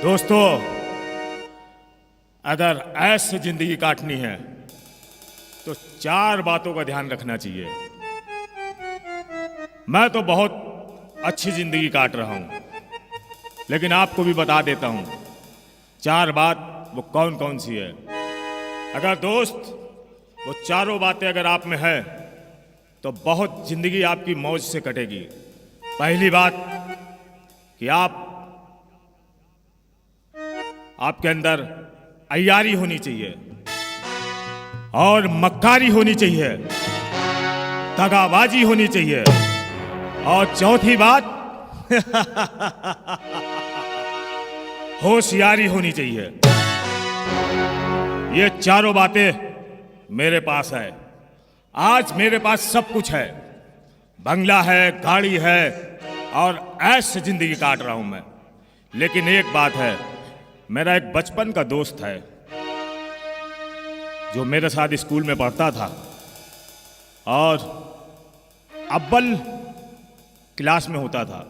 दोस्तों, अगर ऐसे जिंदगी काटनी है तो 4 बातों का ध्यान रखना चाहिए। मैं तो बहुत अच्छी जिंदगी काट रहा हूं, लेकिन आपको भी बता देता हूं 4 बात वो कौन कौन सी है। अगर दोस्त वो चारों बातें अगर आप में है तो बहुत जिंदगी आपकी मौज से कटेगी। पहली बात कि आपके अंदर अय्यारी होनी चाहिए और मक्कारी होनी चाहिए, दगाबाजी होनी चाहिए, और चौथी बात होशियारी होनी चाहिए। ये चारों बातें मेरे पास है। आज मेरे पास सब कुछ है, बंगला है, गाड़ी है और ऐसे जिंदगी काट रहा हूं मैं। लेकिन एक बात है, मेरा एक बचपन का दोस्त है जो मेरे साथ स्कूल में पढ़ता था और अव्वल क्लास में होता था।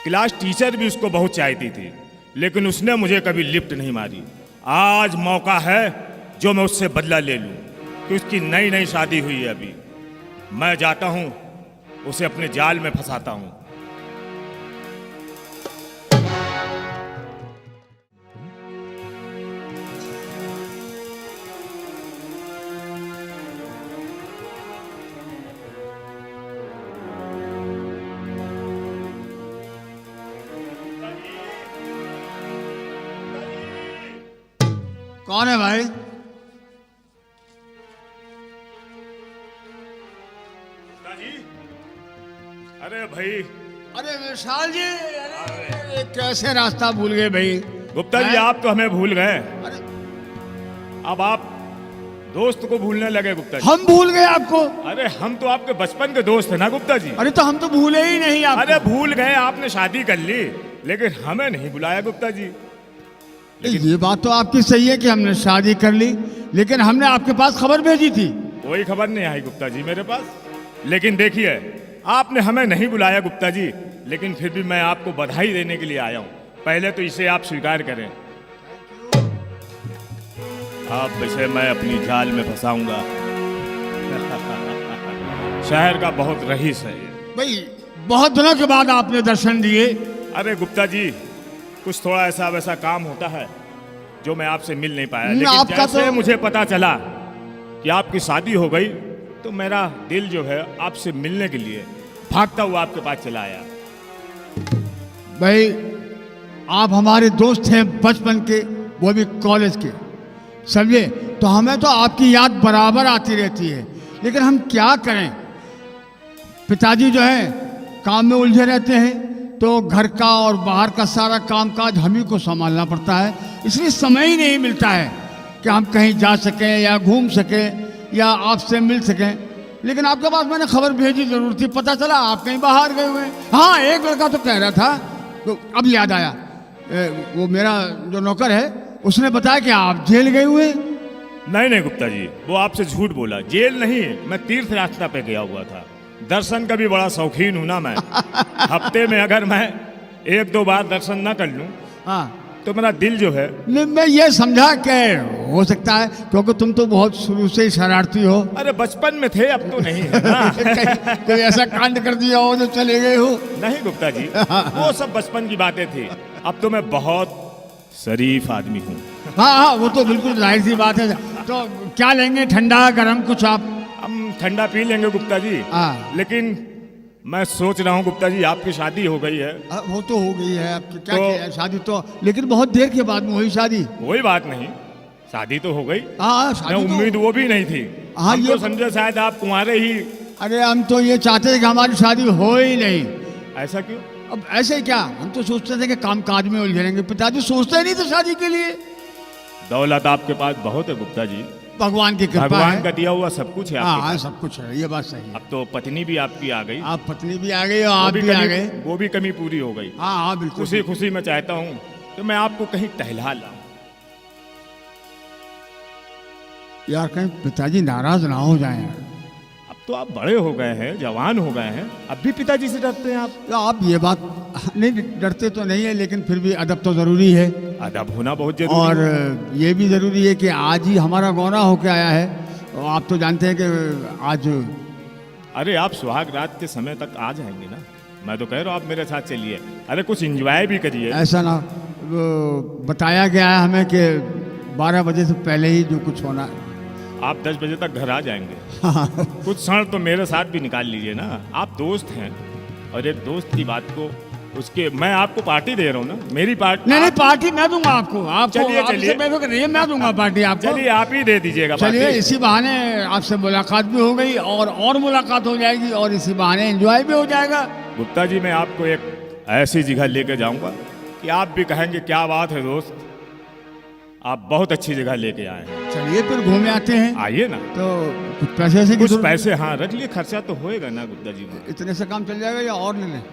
क्लास टीचर भी उसको बहुत चाहती थी, लेकिन उसने मुझे कभी लिफ्ट नहीं मारी। आज मौका है जो मैं उससे बदला ले लूं कि उसकी नई नई शादी हुई है अभी। मैं जाता हूं, उसे अपने जाल में फंसाता हूं। कौन है भाई? अरे भाई, अरे विशाल जी, अरे कैसे रास्ता भूल गए भाई? गुप्ता जी, आप तो हमें भूल गए। अरे अब आप दोस्त को भूलने लगे गुप्ता जी। हम भूल गए आपको? अरे हम तो आपके बचपन के दोस्त हैं ना गुप्ता जी। अरे तो हम तो भूले ही नहीं आपको। अरे भूल गए, आपने शादी कर ली, लेकिन हमें नहीं बुलाया गुप्ता जी। ये बात तो आपकी सही है कि हमने शादी कर ली, लेकिन हमने आपके पास खबर भेजी थी। कोई खबर नहीं आई गुप्ता जी मेरे पास। लेकिन देखिए, आपने हमें नहीं बुलाया गुप्ता जी, लेकिन फिर भी मैं आपको बधाई देने के लिए आया हूं। पहले तो इसे आप स्वीकार करें। अब इसे मैं अपनी जाल में फंसाऊंगा। शहर का बहुत रईस है ये। भाई बहुत दिनों के बाद आपने दर्शन दिए। अरे गुप्ता जी, कुछ थोड़ा ऐसा वैसा काम होता है जो मैं आपसे मिल नहीं पाया। लेकिन आपका जैसे तो मुझे पता चला कि आपकी शादी हो गई तो मेरा दिल जो है आपसे मिलने के लिए भागता हुआ आपके पास चला आया। भाई आप हमारे दोस्त हैं बचपन के, वो भी कॉलेज के, समझे? तो हमें तो आपकी याद बराबर आती रहती है, लेकिन हम क्या करें? पिताजी जो है काम में उलझे रहते हैं, तो घर का और बाहर का सारा कामकाज हम ही को संभालना पड़ता है, इसलिए समय ही नहीं मिलता है कि हम कहीं जा सकें या घूम सकें या आपसे मिल सकें। लेकिन आपके पास मैंने खबर भेजी जरूर थी, पता चला आप कहीं बाहर गए हुए हैं। हाँ, एक लड़का तो कह रहा था, तो अब याद आया, वो मेरा जो नौकर है उसने बताया कि आप जेल गए हुए। नहीं नहीं गुप्ता जी, वो आपसे झूठ बोला। जेल नहीं, मैं तीर्थ यात्रा पे गया हुआ था। दर्शन का भी बड़ा शौकीन हूं ना मैं। हफ्ते में अगर मैं 1-2 बार दर्शन ना कर लूं हाँ, तो मेरा दिल जो है। नहीं, मैं ये समझा कि हो सकता है क्योंकि तुम तो बहुत शुरू से ही शरारती हो। अरे बचपन में थे, अब तो नहीं है ना। कोई ऐसा कांड कर दिया हो जो चले गए हो? नहीं गुप्ता जी, वो सब बचपन की बातें थी। अब तो मैं बहुत शरीफ आदमी हूँ। हाँ हाँ, वो तो बिल्कुल जाहिर सी बात है। तो क्या लेंगे, ठंडा गरम कुछ आप? हम ठंडा पी लेंगे गुप्ता जी। हाँ। लेकिन मैं सोच रहा हूँ गुप्ता जी, आपकी शादी हो गई है। वो तो हो गई है, आपकी क्या किया है शादी तो, लेकिन बहुत देर के बाद में हुई शादी। कोई बात नहीं, शादी तो हो गई। हाँ, मैं शादी तो उम्मीद वो भी नहीं थी। हाँ, हम ये तो समझे शायद आप कुंवारे ही। अरे हम तो ये चाहते थे कि हमारी शादी हो ही नहीं। ऐसा क्यों? अब ऐसे क्या, हम तो सोचते थे कि कामकाज में उलझे रहेंगे। पिताजी सोचते ही नहीं थे शादी के लिए। दौलत आपके पास बहुत है गुप्ता जी, भगवान की कृपा भगवान है। का दिया हुआ सब कुछ है हाँ आपके हाँ, पास। सब कुछ है, ये बात सही है। अब तो पत्नी भी आपकी आ गई। आप पत्नी भी आ गई और आप भी आ गए। वो भी कमी पूरी हो गई। हाँ हाँ बिल्कुल। खुशी खुशी मैं चाहता हूँ कि मैं आपको कहीं टहला लाऊं। यार कहीं पिताजी नाराज ना हो जाए यार। अब तो आप बड़े हो गए हैं, जवान हो गए हैं, अब भी पिताजी से डरते हैं आप? तो आप ये बात नहीं, डरते तो नहीं है, लेकिन फिर भी अदब तो ज़रूरी है। अदब होना बहुत जरूरी और है। ये भी ज़रूरी है कि आज ही हमारा गौना होके आया है, और आप तो जानते हैं कि आज अरे आप सुहाग रात के समय तक आ जाएंगे ना, मैं तो कह रहा हूँ आप मेरे साथ चलिए, अरे कुछ एंजॉय भी करिए। ऐसा ना, वो बताया गया है हमें कि 12 बजे से पहले ही जो कुछ होना है। आप 10 बजे तक घर आ जाएंगे। कुछ क्षण तो मेरे साथ भी निकाल लीजिए ना, आप दोस्त हैं, और एक दोस्त की बात को उसके, मैं आपको पार्टी दे रहा हूँ ना, मेरी पार्टी। नहीं, पार्टी मैं दूंगा आपको। चलिए चलिए, मैं दूंगा पार्टी आपको। चलिए आप ही दे दीजिएगा चलिए, पार्टी। इसी बहाने आपसे मुलाकात भी हो गई, और मुलाकात हो जाएगी, और इसी बहाने एंजॉय भी हो जाएगा। गुप्ता जी, मैं आपको एक ऐसी जगह लेके जाऊंगा कि आप भी कहेंगे क्या बात है दोस्त, आप बहुत अच्छी जगह लेके आए हैं। चलिए फिर घूमे आते हैं। आइए ना। तो कुछ पैसे से कुछ पैसे हाँ रख लिए, खर्चा तो होएगा ना गुप्ता जी को। इतने से काम चल जाएगा या और ले लें?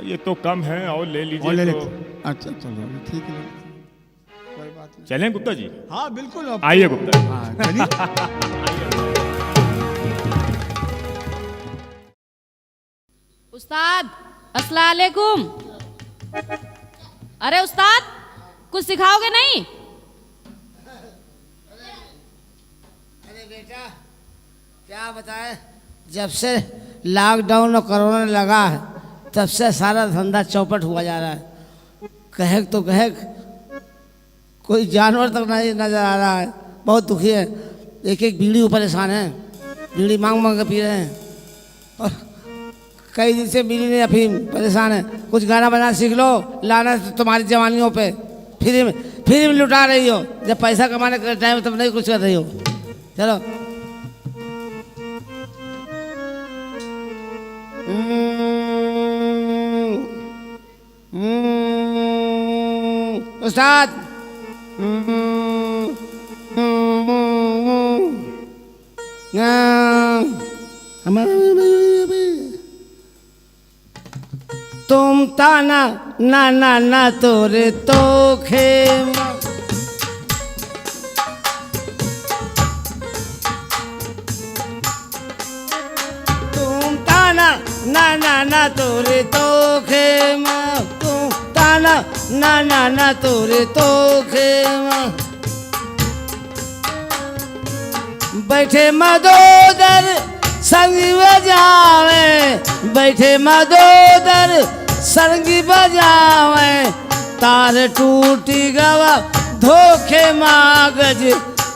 ये तो कम है, और ले लीजिए। और ले तो लेते। अच्छा चलो, ठीक है, कोई बात नहीं। चलें गुप्ता जी? हाँ बिल्कुल। आइए गुप्ता जी। हाँ चलिए। उस्ताद अस्सलाम वालेकुम। अरे उस्ताद, कुछ सिखाओगे नहीं? अरे बेटा, क्या बताएं, जब से लॉकडाउन और कोरोना लगा है तब से सारा धंधा चौपट हुआ जा रहा है। कहे तो कहे कोई जानवर तक नहीं नजर आ रहा है, बहुत दुखी है। एक एक बीड़ी ऊपर परेशान है, बीड़ी मांग मांग के पी रहे हैं, और कई दिन से बीड़ी नहीं, अफीम, परेशान है। कुछ गाना बना सीख लो, लाना तुम्हारी जवानियों पे फ्री में लुटा रही हो, जब पैसा कमाने का टाइम तब नहीं कुछ कर रही हो। चलो। उस्ताद, तुम ताना ना ना ना तोरे तो खेमा, तुम ताना ना ना ना तोरे तो खेमा, तुम ताना ना ना ना तोरे तो खेमा। बैठे मदोदर संग बजावे, बैठे मदोदर संग बजावे, तार टूटी गवा धोखे मागज,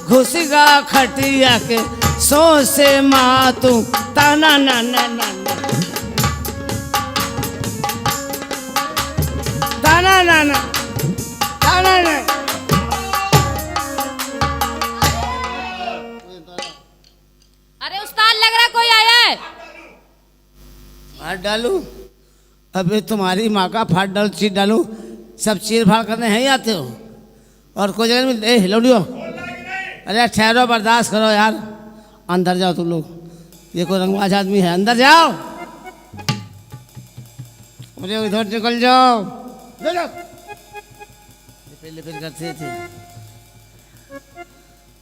घुसगा खटिया के सो से मातू, ताना ना ना ना ना, ताना ना ना, ताना ना। अरे उस्ताद, लग रहा कोई आया है। फाड़ डालू? अबे तुम्हारी माँ का फाड़ डालू, चीर डालू, सब चीर फाड़ करने है ही आते हो। और कोई जगह में ए लौटियो, अरे ठहरो, बर्दाश्त करो यार। अंदर जाओ तुम लोग, ये कोई रंगबाज आदमी है, अंदर जाओ। मुझे इधर निकल जाओ, पहले फिर करते थे।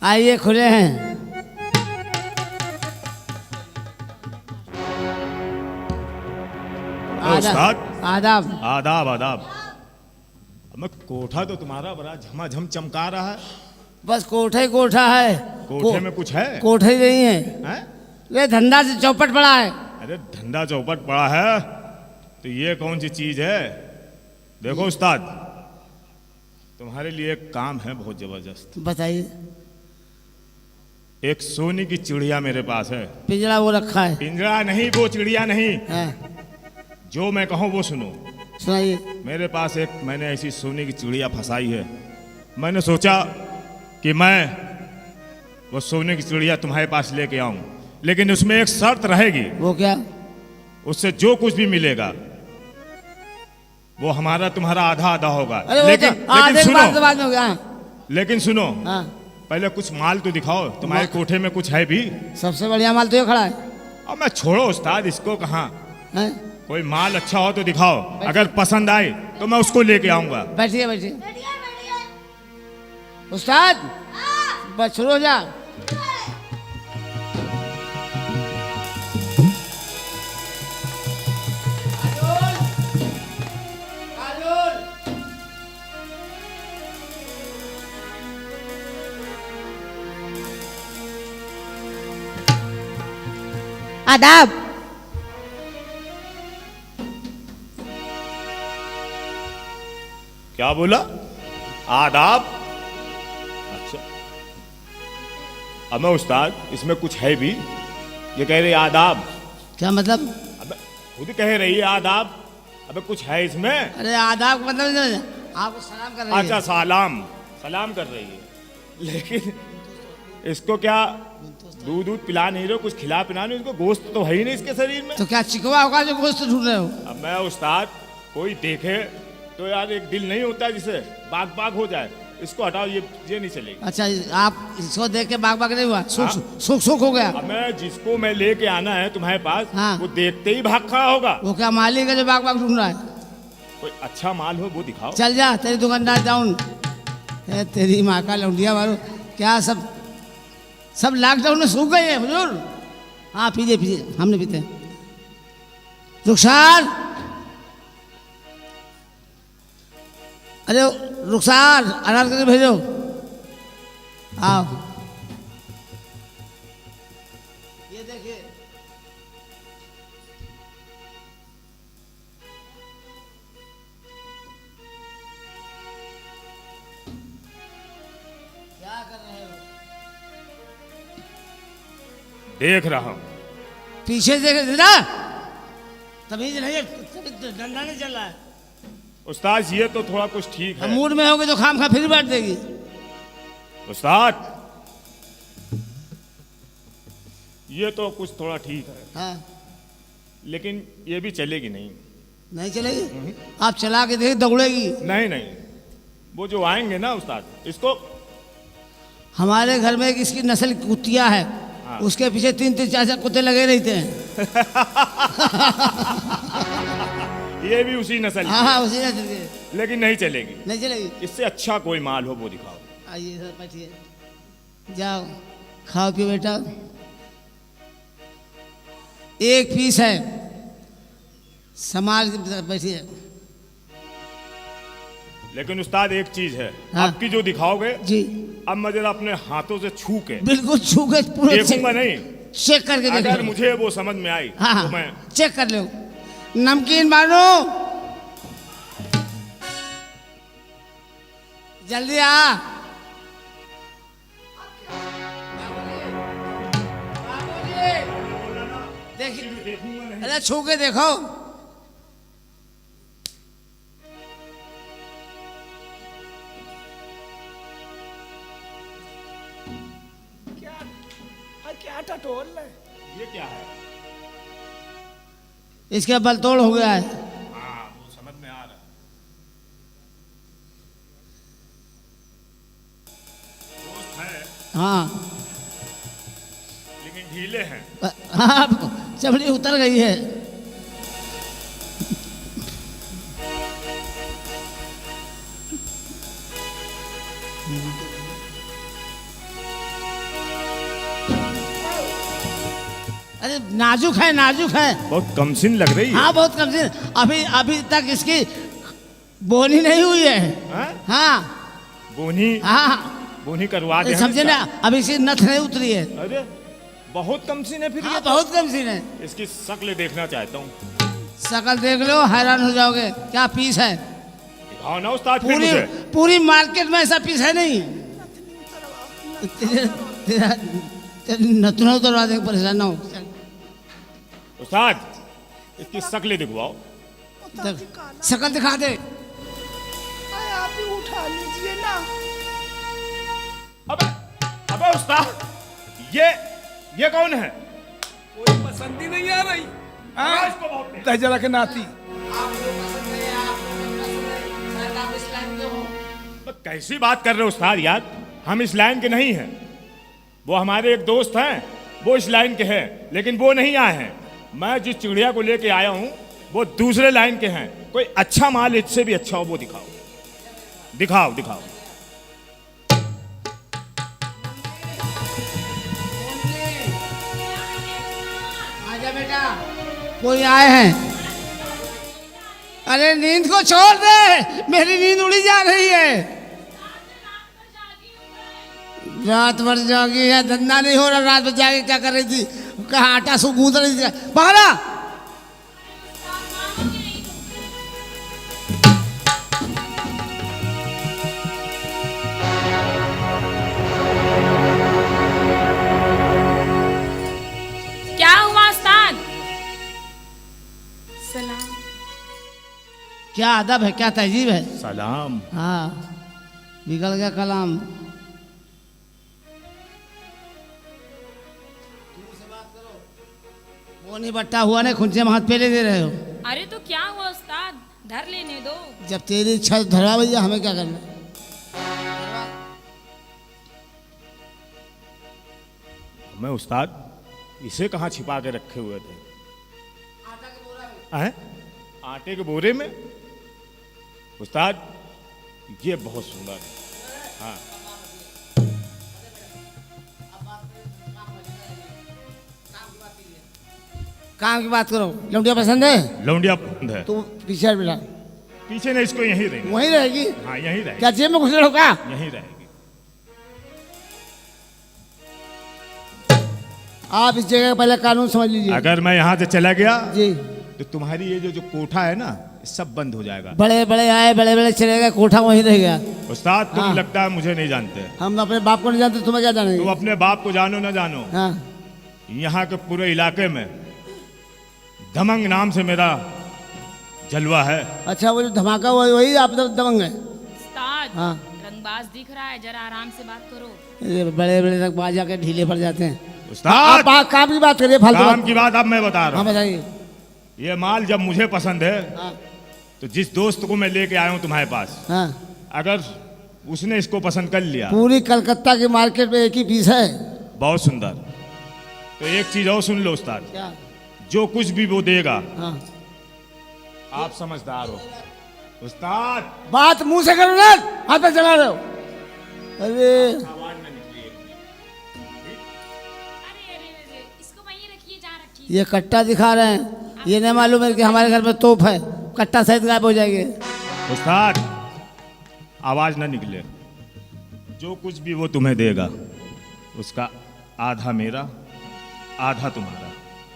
आइए, खुले हैं। उस्ताद, आदाब। आदाब आदाब। मैं कोठा तो तुम्हारा बड़ा झमाझम चमका रहा है। बस कोठा ही कोठा है। कोठे में कुछ है? कोठा ही नहीं है, हैं? ये धंधा से चौपट पड़ा है। अरे धंधा चौपट पड़ा है तो ये कौन सी चीज है? देखो उस्ताद, तुम्हारे लिए एक काम है बहुत जबरदस्त। बताइए। एक सोने की चिड़िया मेरे पास है। पिंजरा वो रखा है? पिंजरा नहीं, वो चिड़िया नहीं। है। जो मैं कहूँ वो सुनो। सुनाइए। मेरे पास एक, मैंने ऐसी सोने की चिड़िया फंसाई है। मैंने सोचा कि मैं वो सोने की चिड़िया तुम्हारे पास लेके आऊं, लेकिन उसमें एक शर्त रहेगी। वो क्या? उससे जो कुछ भी मिलेगा वो हमारा तुम्हारा आधा आधा होगा। अरे वो लेकिन तो आधे के बाद सुनो, में हो गया। लेकिन सुनो, हाँ, पहले कुछ माल तो दिखाओ, तुम्हारे कोठे में कुछ है भी? सबसे बढ़िया माल तो ये खड़ा है। अब मैं छोड़ो उस्ताद, इसको कहाँ, हैं? कोई माल अच्छा हो तो दिखाओ, अगर पसंद आए तो मैं उसको लेके आऊंगा। बैठिए बैठिए। उस्ताद, बस शुरू हो जा। आदाब। क्या बोला? आदाब? अच्छा, अब मैं उस्ताद इसमें कुछ है भी? ये कह रही आदाब। क्या मतलब? अबे खुद कह रही है आदाब। अबे कुछ है इसमें? अरे आदाब का मतलब आपको सलाम कर रही है। अच्छा, सलाम सलाम कर रही है, लेकिन इसको क्या दूध दूध पिला नहीं रहे हो, कुछ खिला पिला नहीं? इसको गोश्त तो है ही नहीं इसके शरीर में। तो क्या चिकवा होगा जो गोश्त ढूंढ रहे हो? अब मैं उस्ताद, कोई देखे तो यार एक दिल नहीं होता जिसे बाग बाग हो जाए। इसको हटाओ, ये नहीं चलेगी। अच्छा, आप इसको देख के बाग बाग नहीं हुआ, सुख हाँ। सुख सुख हो गया। अब मैं जिसको मैं लेके आना है तुम्हारे पास, हाँ। वो देखते ही भाग खड़ा होगा। वो क्या मालिक है जो बाग बाग ढूंढ रहा है? कोई अच्छा माल हो वो दिखाओ। चल जा, तेरी दुकानदार डाउन है। तेरी माँ का लौंडिया मारो। क्या सब लॉकडाउन में सूख गए हैं हुजूर। हाँ पीजिए पीजिए, हमने पीते हैं। रुखसार, अरे रुखसार, अनार करके भेजो। आओ, ये देखिए। क्या कर रहे हो? देख रहा हूँ। पीछे देख ना, तमीज नहीं है, डंडा नहीं चल रहा है। उस्ताद ये तो थोड़ा कुछ ठीक है। मूड में होगे तो खाम खा फिर बैठ देगी। उस्ताद ये तो कुछ थोड़ा ठीक है, हाँ, लेकिन ये भी चलेगी नहीं। नहीं चलेगी? आप चला के देखिए, दौड़ेगी। नहीं नहीं, वो जो आएंगे ना उस्ताद, इसको हमारे घर में एक इसकी नस्ल की कुतिया है। हाँ। उसके पीछे 3-3 4-4 कुत्ते लगे रहते हैं। ये भी उसी नस्ल की हाँ है, हाँ, उसी नस्ल की। लेकिन नहीं चलेगी। नहीं चलेगी? इससे अच्छा कोई माल हो वो दिखाओ। आइए सर, बैठिए, जाओ खाओ पियो बेटा। एक पीस है, समाज बैठिए। लेकिन उस्ताद एक चीज है, हाँ। आपकी जो दिखाओगे, जी अब मैं जरा अपने हाथों से छू के बिल्कुल छू के पूरे देखूंगा नहीं। चेक करके अगर देखो। मुझे वो समझ में आई हाँ तो मैं हाँ, चेक कर लो। नमकीन बानो, जल्दी आ। देखिए, अरे छू के देखो। क्या टटोल है? ये क्या है? इसका बलतोड़ हो गया है। हाँ, वो समझ में आ रहा है। दोस्त है, हाँ लेकिन ढीले हैं। हाँ, चमड़ी उतर गई है। अरे नाजुक है, नाजुक है। बहुत कमसिन लग रही है। हाँ बहुत कम से, अभी अभी तक इसकी बोनी नहीं हुई है। हाँ? हाँ बोनी हाँ, बोनी करवा दे। समझे ना, अभी इसकी नथ नहीं उतरी है। अरे बहुत कमसिन है फिर हाँ ये तो। बहुत कम सीन है। इसकी शक्ल देखना चाहता हूँ। शकल देख लो, हैरान हो जाओगे। क्या पीस है? दिखाओ ना उस्ताद फिर पूरी मुझे। पूरी मार्केट में ऐसा पीस है नहीं। नथुना उतरवा देंगे, परेशान ना हो। उस्ताद इसकी शक्ल दिखवाओ। शकल दिखा दे। अरे आप ही उठा लीजिए ना। अबे अबे उस्ताद ये कौन है? कोई पसंद ही नहीं आ रही। आवाज को बहुत तेज। तहजरा के नाती। तो कैसी बात कर रहे हो उस्ताद यार? हम इस लाइन के नहीं हैं। वो हमारे एक दोस्त हैं, वो इस लाइन के हैं, लेकिन वो नहीं आए हैं। मैं जिस चिड़िया को लेके आया हूँ वो दूसरे लाइन के हैं। कोई अच्छा माल इससे भी अच्छा हो वो दिखाओ। दिखाओ दिखाओ। आजा बेटा, कोई आए हैं। अरे नींद को छोड़ दे, मेरी नींद उड़ी जा रही है। रात भर जागी है, धंधा नहीं हो रहा। रात भर जाके क्या कर रही थी? कहाँ आटा सू गूंद रही थी पकड़ा। क्या हुआ उस्ताद? सलाम। क्या अदब है, क्या तहजीब है। सलाम। हाँ बिगड़ गया कलाम। वो नहीं बट्टा हुआ ना, खुंचे में हाथ पहले दे रहे हो। अरे तो क्या हुआ उस्ताद, धर लेने दो। जब तेरी इच्छा धरवा भैया, हमें क्या करना। मैं उस्ताद इसे कहाँ छिपा के रखे हुए थे? हैं? आटे के बोरे में? उस्ताद ये बहुत सुंदर है। हाँ काम की बात करो। लौंडिया पसंद है? लौंडिया पसंद है। तू पीछे हट बेटा। पीछे नहीं, इसको यहीं रहेंगे। वहीं रहेगी? हाँ यहीं रहेगी। क्या जेब में घुस रहे हो क्या? यहीं रहेगी। आप इस जगह का पहले कानून समझ लीजिए। अगर मैं यहाँ से चला गया जी तो तुम्हारी ये जो कोठा है ना, सब बंद हो जाएगा। बड़े बड़े आए, बड़े बड़े चले गए, कोठा वहीं रह गया। उस्ताद तुम हाँ। लगता है मुझे नहीं जानते। हम अपने बाप को नहीं जानते, तुम्हें क्या जानेंगे। तुम अपने बाप को जानो ना जानो, हाँ यहाँ के पूरे इलाके में दमंग नाम से मेरा जलवा है। अच्छा, वो जो धमाका हुआ वही आप दबंग है। उस्ताद हाँ। रंगबाज दिख रहा है, जरा आराम से बात करो। ये बड़े बड़े तक बाजा के ढीले पड़ जाते हैं। उस्ताद आप काम की बात करिए, फालतू काम बात। की बात अब मैं बता रहा हाँ हूँ। बताइए। ये माल जब मुझे पसंद है हाँ तो जिस दोस्त को मैं लेके आया हूँ तुम्हारे पास, हाँ, अगर उसने इसको पसंद कर लिया, पूरी कलकत्ता की मार्केट में एक ही पीस है। बहुत सुंदर। तो एक चीज और सुन लो उस्ताद, क्या? जो कुछ भी वो देगा, हाँ आप समझदार हो उस्ताद। बात मुंह से करो ना, हाथ पे चला रहे हो। अरे आवाज ना निकली। अरे इसको वहीं रखिए जहाँ रखिए। ये कट्टा दिखा रहे हैं, ये नहीं मालूम है कि हमारे घर में तोप है, कट्टा सहित गायब हो जाएंगे। उस्ताद आवाज ना निकले। जो कुछ भी वो तुम्हें देगा उसका आधा मेरा, आधा तुम्हारा।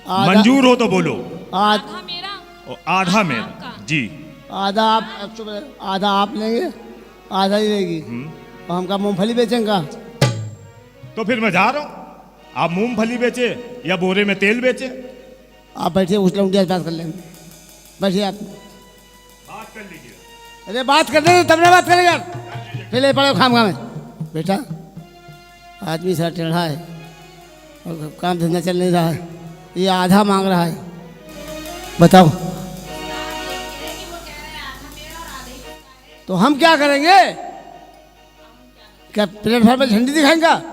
आधा- मंजूर हो तो बोलो। आधा मेरा और आधा मेरा। आपका। जी। आधा आप चुप रहे। आधा आप लेंगे, आधा ही लेगी। और हमका मूंगफली बेचेंगे। तो फिर मैं जा रहा हूं, आप मूंगफली बेचे या बोरे में तेल बेचे। आप बैठिए, उस लौंडिया से बात कर लेंगे। बैठिए आप। बात कर लीजिए। अरे बात करने दो, तब ना बात करेगा। पहले पड़े खामखा में। बेटा आदमी सारा टेढ़ा है और काम धंधा चल नहीं रहा है, ये आधा मांग रहा है। बताओ तो हम क्या करेंगे? क्या प्लेटफॉर्म में झंडी दिखाएंगे? एक काम करो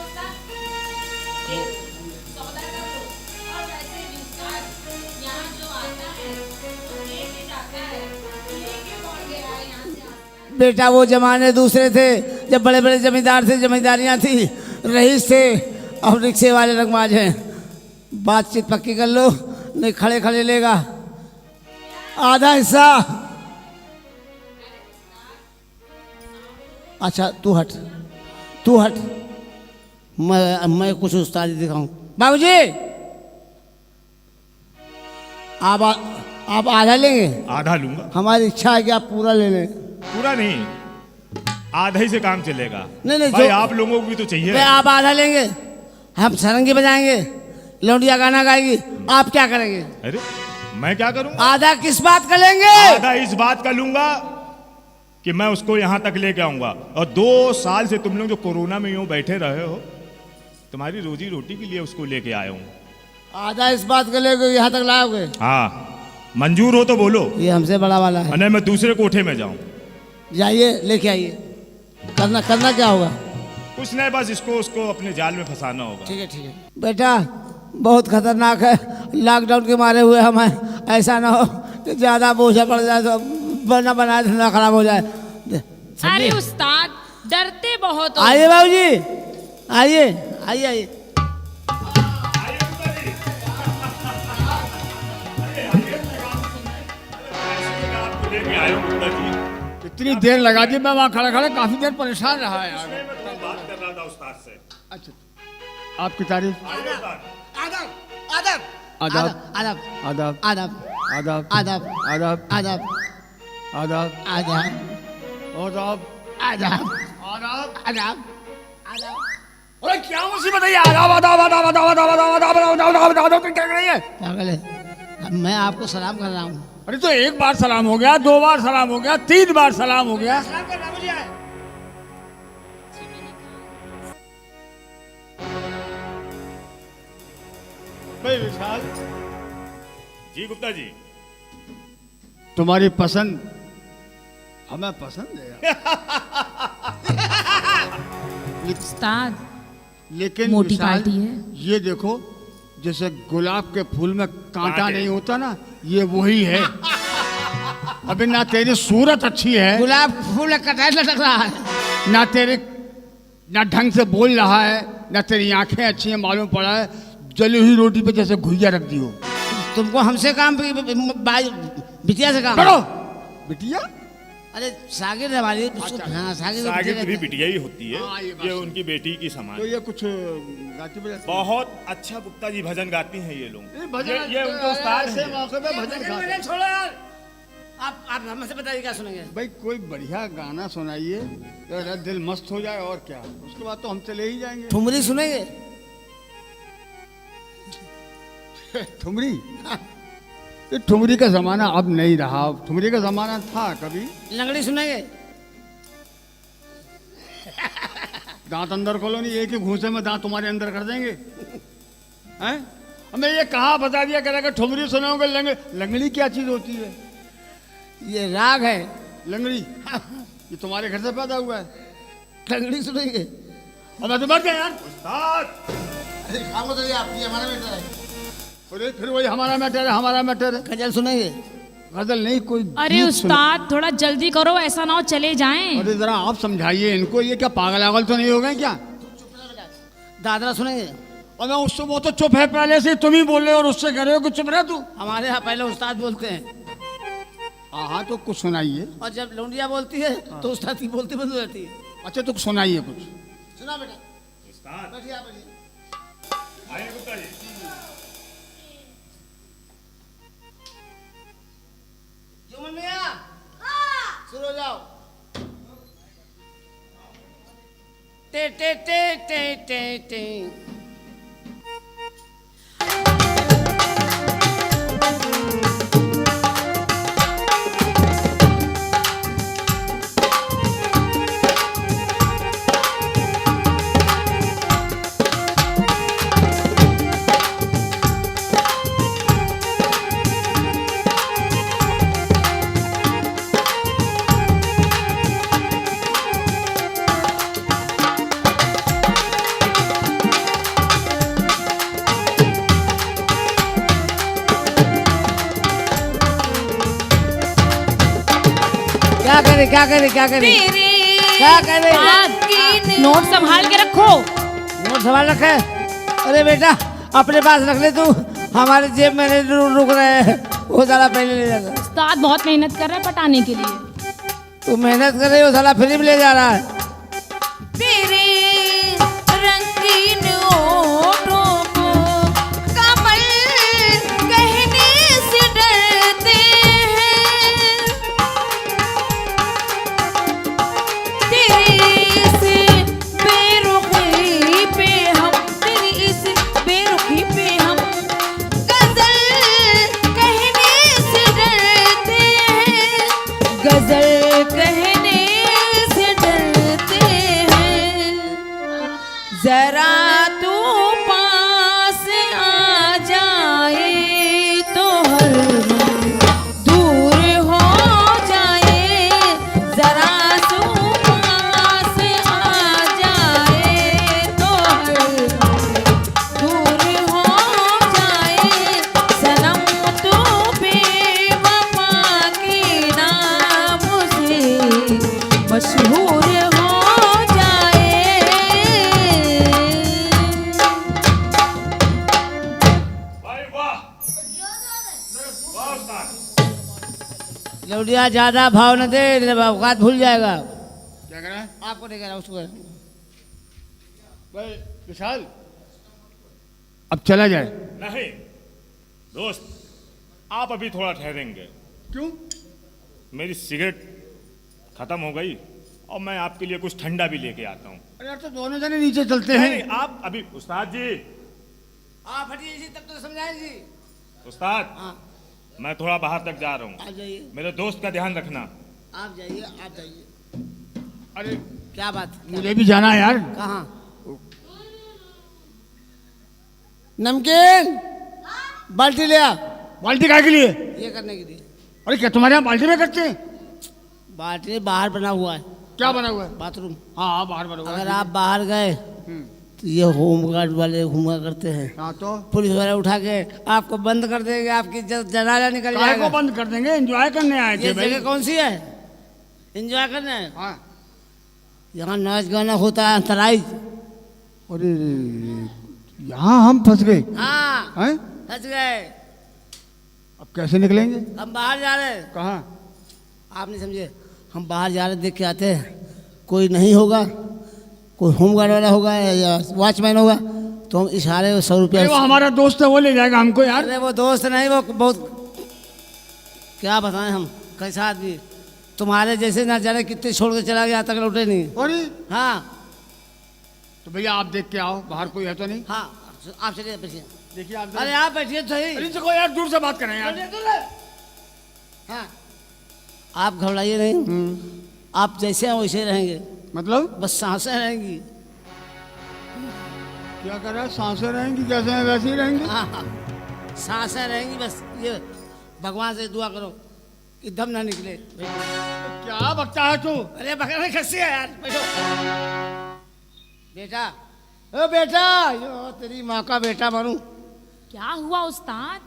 उस्ताद, एक सौदा कर लो। और वैसे भी उस्ताद, यहाँ जो आता है वो लेके जाता है, लेके कौन गया है यहाँ से आता है। बेटा वो जमाने दूसरे थे, जब बड़े बड़े जमींदार थे, जमींदारियाँ थी, रईस थे, अब रिक्शे वाले रंगबाज हैं। बातचीत पक्की कर लो, नहीं खड़े खड़े लेगा आधा हिस्सा। अच्छा तू हट, तू हट, मैं कुछ उस्तादी दिखाऊं। बाबूजी आप आधा लेंगे? आधा लूंगा। हमारी इच्छा है कि आप पूरा ले लें। पूरा नहीं, आधा ही से काम चलेगा। नहीं, भाई जो- आप लोगों को भी तो चाहिए। भाई आप आधा लेंगे, हम सरंगी बजाएंगे, लौंडिया गाना गाएगी, आप क्या करेंगे? अरे मैं क्या करूं? आधा किस बात का लेंगे? आधा इस बात का लूंगा कि मैं उसको यहां तक लेके आऊंगा। और 2 साल से तुम लोग जो कोरोना में यूं बैठे रहे हो, तुम्हारी रोजी रोटी के लिए उसको लेके आया हूं। आधा इस बात का लेके यहाँ तक लाओगे? हाँ मंजूर हो तो बोलो, ये हमसे बड़ा वाला है। वरना मैं दूसरे कोठे में जाऊं। जाइए लेके आइए। करना क्या होगा? कुछ नहीं, बस इसको उसको अपने जाल में फंसाना होगा। ठीक है बेटा, बहुत खतरनाक है, लॉकडाउन के मारे हुए हम हैं। ऐसा ना हो कि ज़्यादा बोझा पड़ जाए तो बना बनाए धंधा खराब हो जाए। अरे उस्ताद डरते बहुत हो। आइए बाबूजी, आइए आइए आइए। आपको लेके आया हूं मुन्ना जी। इतनी देर लगा दी, मैं वहाँ खड़ा खड़ा काफी देर परेशान रहा यार। मैं बात कर रहा था उस्ताद से। आपकी तारीफ। आदब आदब आदब आदाब आदब आदाब आदब आदाब आदब आदाब आदब आदाब आदब आदाब आदब आदाब आदब आदब। अरे क्या मुसीबत है ये? आदाब आदाब आदाब आदाब आदाब आदाब आदाब आदाब आदाब आदाब तुम क्या कर रही है? पागल है, मैं आपको सलाम कर रहा हूँ। अरे तो एक बार सलाम हो गया, 2 बार सलाम हो गया, 3 बार सलाम हो गया। सलाम कर रहा मुझे। भाई विशाल, जी गुप्ता जी। तुम्हारी पसंद हमें पसंद है यार। उस्ताद लेकिन मोटी विशाल, पार्टी है। ये देखो, जैसे गुलाब के फूल में कांटा कांटे। नहीं होता ना, ये वही है। अबे ना तेरी सूरत अच्छी है, गुलाब फूल कटाई लटक रहा है। ना तेरे ना ढंग से बोल रहा है, ना तेरी आंखें अच्छी हैं, मालूम पड़ा है जली हुई रोटी पे जैसे घुइया रख दी हो। तुमको हमसे काम बिटिया से काम। करो बिटिया। अरे सागिर है हमारी। हाँ सागिर तो सागिर बिटिया भी रहती बिटिया ही होती है। हाँ, ये बात ये सही। उनकी बेटी की तो समान। ये कुछ गाती बजाती बहुत अच्छा गुप्ता जी भजन गाती हैं ये लोग। ये भजन ये उनके उस्ताद ऐसे हैं। मौके पे है। भजन भजन गाते वजन हैं। छोड़ो यार। आप हमसे बताइए क्या सुनेंगे। भाई कोई बढ़िया गाना सुनाइए, मेरा दिल मस्त हो जाए, और क्या। उसके बाद तो हम चले ही जाएंगे। ठुमरी सुनेंगे। ठुमरी? ये ठुमरी का जमाना अब नहीं रहा, ठुमरी का जमाना था कभी। लंगड़ी सुनेंगे। दांत अंदर खोलो नहीं, एक ही घूसे में दांत तुम्हारे अंदर कर देंगे। हैं? हमें ये कहा बता दिया करेगा ठुमरी सुनाओगे। लंगड़ी क्या चीज होती है? ये राग है। लंगड़ी ये तुम्हारे घर से पैदा हुआ है? लंगड़ी सुनेंगे। अब मैं तो मर गया यार। उस्ताद, अरे फिर वही हमारा मैटर है, हमारा मैटर है। गजल सुनेंगे। गजल नहीं, कोई अरे गीत सुना- उस्ताद थोड़ा जल्दी करो, ऐसा ना हो चले जाएं। अरे जरा आप समझाइए इनको, ये क्या पागल आगल तो नहीं हो गए क्या? दादरा सुनेंगे। और मैं उससे, वो तो चुप है पहले से, तुम ही बोल रहे हो और उससे कह रहे हो कि चुप रह तू। हमारे यहाँ पहले उस्ताद बोलते हैं, हाँ तो कुछ सुनाइए। और जब लौंडिया बोलती है तो उस्ताद की बोलती बंद हो जाती है। अच्छा तो सुनाइए कुछ। सुना बेटा। उस्ताद बैठिए आप बैठिए। आइए गुप्ता जी। जुम्मन मियां शुरू हो जाओ। टे टे टे टे टे टे। क्या करे क्या करे क्या करे क्या करे। नोट संभाल के रखो। नोट संभाल रखे। अरे बेटा अपने पास रख ले तू, हमारे जेब में नहीं रुक रहे हैं, वो साला पहले ले जाएगा। उस्ताद बहुत मेहनत कर रहे हैं पटाने के लिए। तू मेहनत कर रही हो, साला फ्री में ले जा रहा है। तेरे रंगीन ओठों को कमल कहने से डरते हैं। तेरी इस बेरुखी पे हम, तेरी इस बेरुखी पे हम गजल कहने से डरते हैं। गजल कहने से डरते हैं। जरा तू पास आ जाए तो हर गम दूर हो जाए। जरा तू पास आ जाए तो हर गम दूर हो जाए। सनम तू बेवफा के नाम से मशहूर हो जाए। भाई वाह वाह उस्ताद। लौटिया ज्यादा भाव न दे, जब औकात भूल जाएगा। क्या कह रहा है आपको नहीं कह रहा, उसको कह रहा। भाई विशाल? अब चला जाए। नहीं दोस्त, आप अभी थोड़ा ठहरेंगे। क्यों? मेरी सिगरेट खत्म हो गई और मैं आपके लिए कुछ ठंडा भी लेके आता हूँ। अरे यार, तो दोनों जने नीचे चलते नहीं, हैं। आप अभी उस्ताद जी, आप हटिए जी, तब तो समझाएंगे। उस्ताद हाँ, मैं थोड़ा बाहर तक जा रहा हूँ, आप जाइए, मेरे दोस्त का ध्यान रखना। आप जाइए, आप जाइए। अरे क्या बात? मुझे भी जाना है यार। कहाँ? नमकीन बाल्टी ले आ। बाल्टी काय के लिए? ये करने के लिए। अरे क्या तुम्हारे यहाँ बाल्टी में करते हैं? बाल्टी बाहर बना हुआ है, क्या बना हुआ है? बाथरूम। हाँ हाँ, बाहर बना हुआ है। अगर आप बाहर गए तो ये होमगार्ड वाले घूमा करते हैं, हाँ तो पुलिस वाले उठा के आपको बंद कर देंगे, आपकी जनाजा निकल काय को जाएगा। बंद कर देंगे? एंजॉय करने आए ये थे भाई। जगह कौन सी है? एंजॉय करना है। हाँ। यहाँ नाच गाना होता है, अंतराइज। अरे यहाँ हम फंस गए हाँ, हैं? फंस गए। अब कैसे निकलेंगे? हम बाहर जा रहे हैं। कहाँ? आप नहीं समझे, हम बाहर जा रहे देख के आते हैं, कोई नहीं होगा, कोई होमगार्ड वाला होगा या वॉचमैन होगा, तो हम इशारे 100 अरे रुपया। वो हमारा दोस्त है, वो ले जाएगा हमको यार। अरे वो दोस्त नहीं, वो बहुत, क्या बताएं हम, कैसा आदमी। तुम्हारे जैसे ना जाने कितने छोड़ के चला गया, आज तक लौटे नहीं। अरे हाँ तो भैया आप देख के आओ, बाहर कोई है तो नहीं? हाँ, आप चलिए बैठिए। देखिए आप। अरे आप बैठिए तो सही। अरे देखो यार, दूर से बात करें यार। हाँ, आप घबराइए नहीं, आप जैसे हैं वैसे रहेंगे, मतलब बस सांसें रहेंगी। क्या कर रहा है? सांसें रहेंगी, जैसे हैं वैसे ही रहेंगे। हाँ हाँ, सांसें रहेंगी बस। ये भगवान से दुआ करो कि दम ना निकले। क्या बकता है तू? अरे बगल में खस्सी है यार, बैठो। बेटा, ओ बेटा, यो तेरी माँ का बेटा बनूं। क्या हुआ उस्ताद?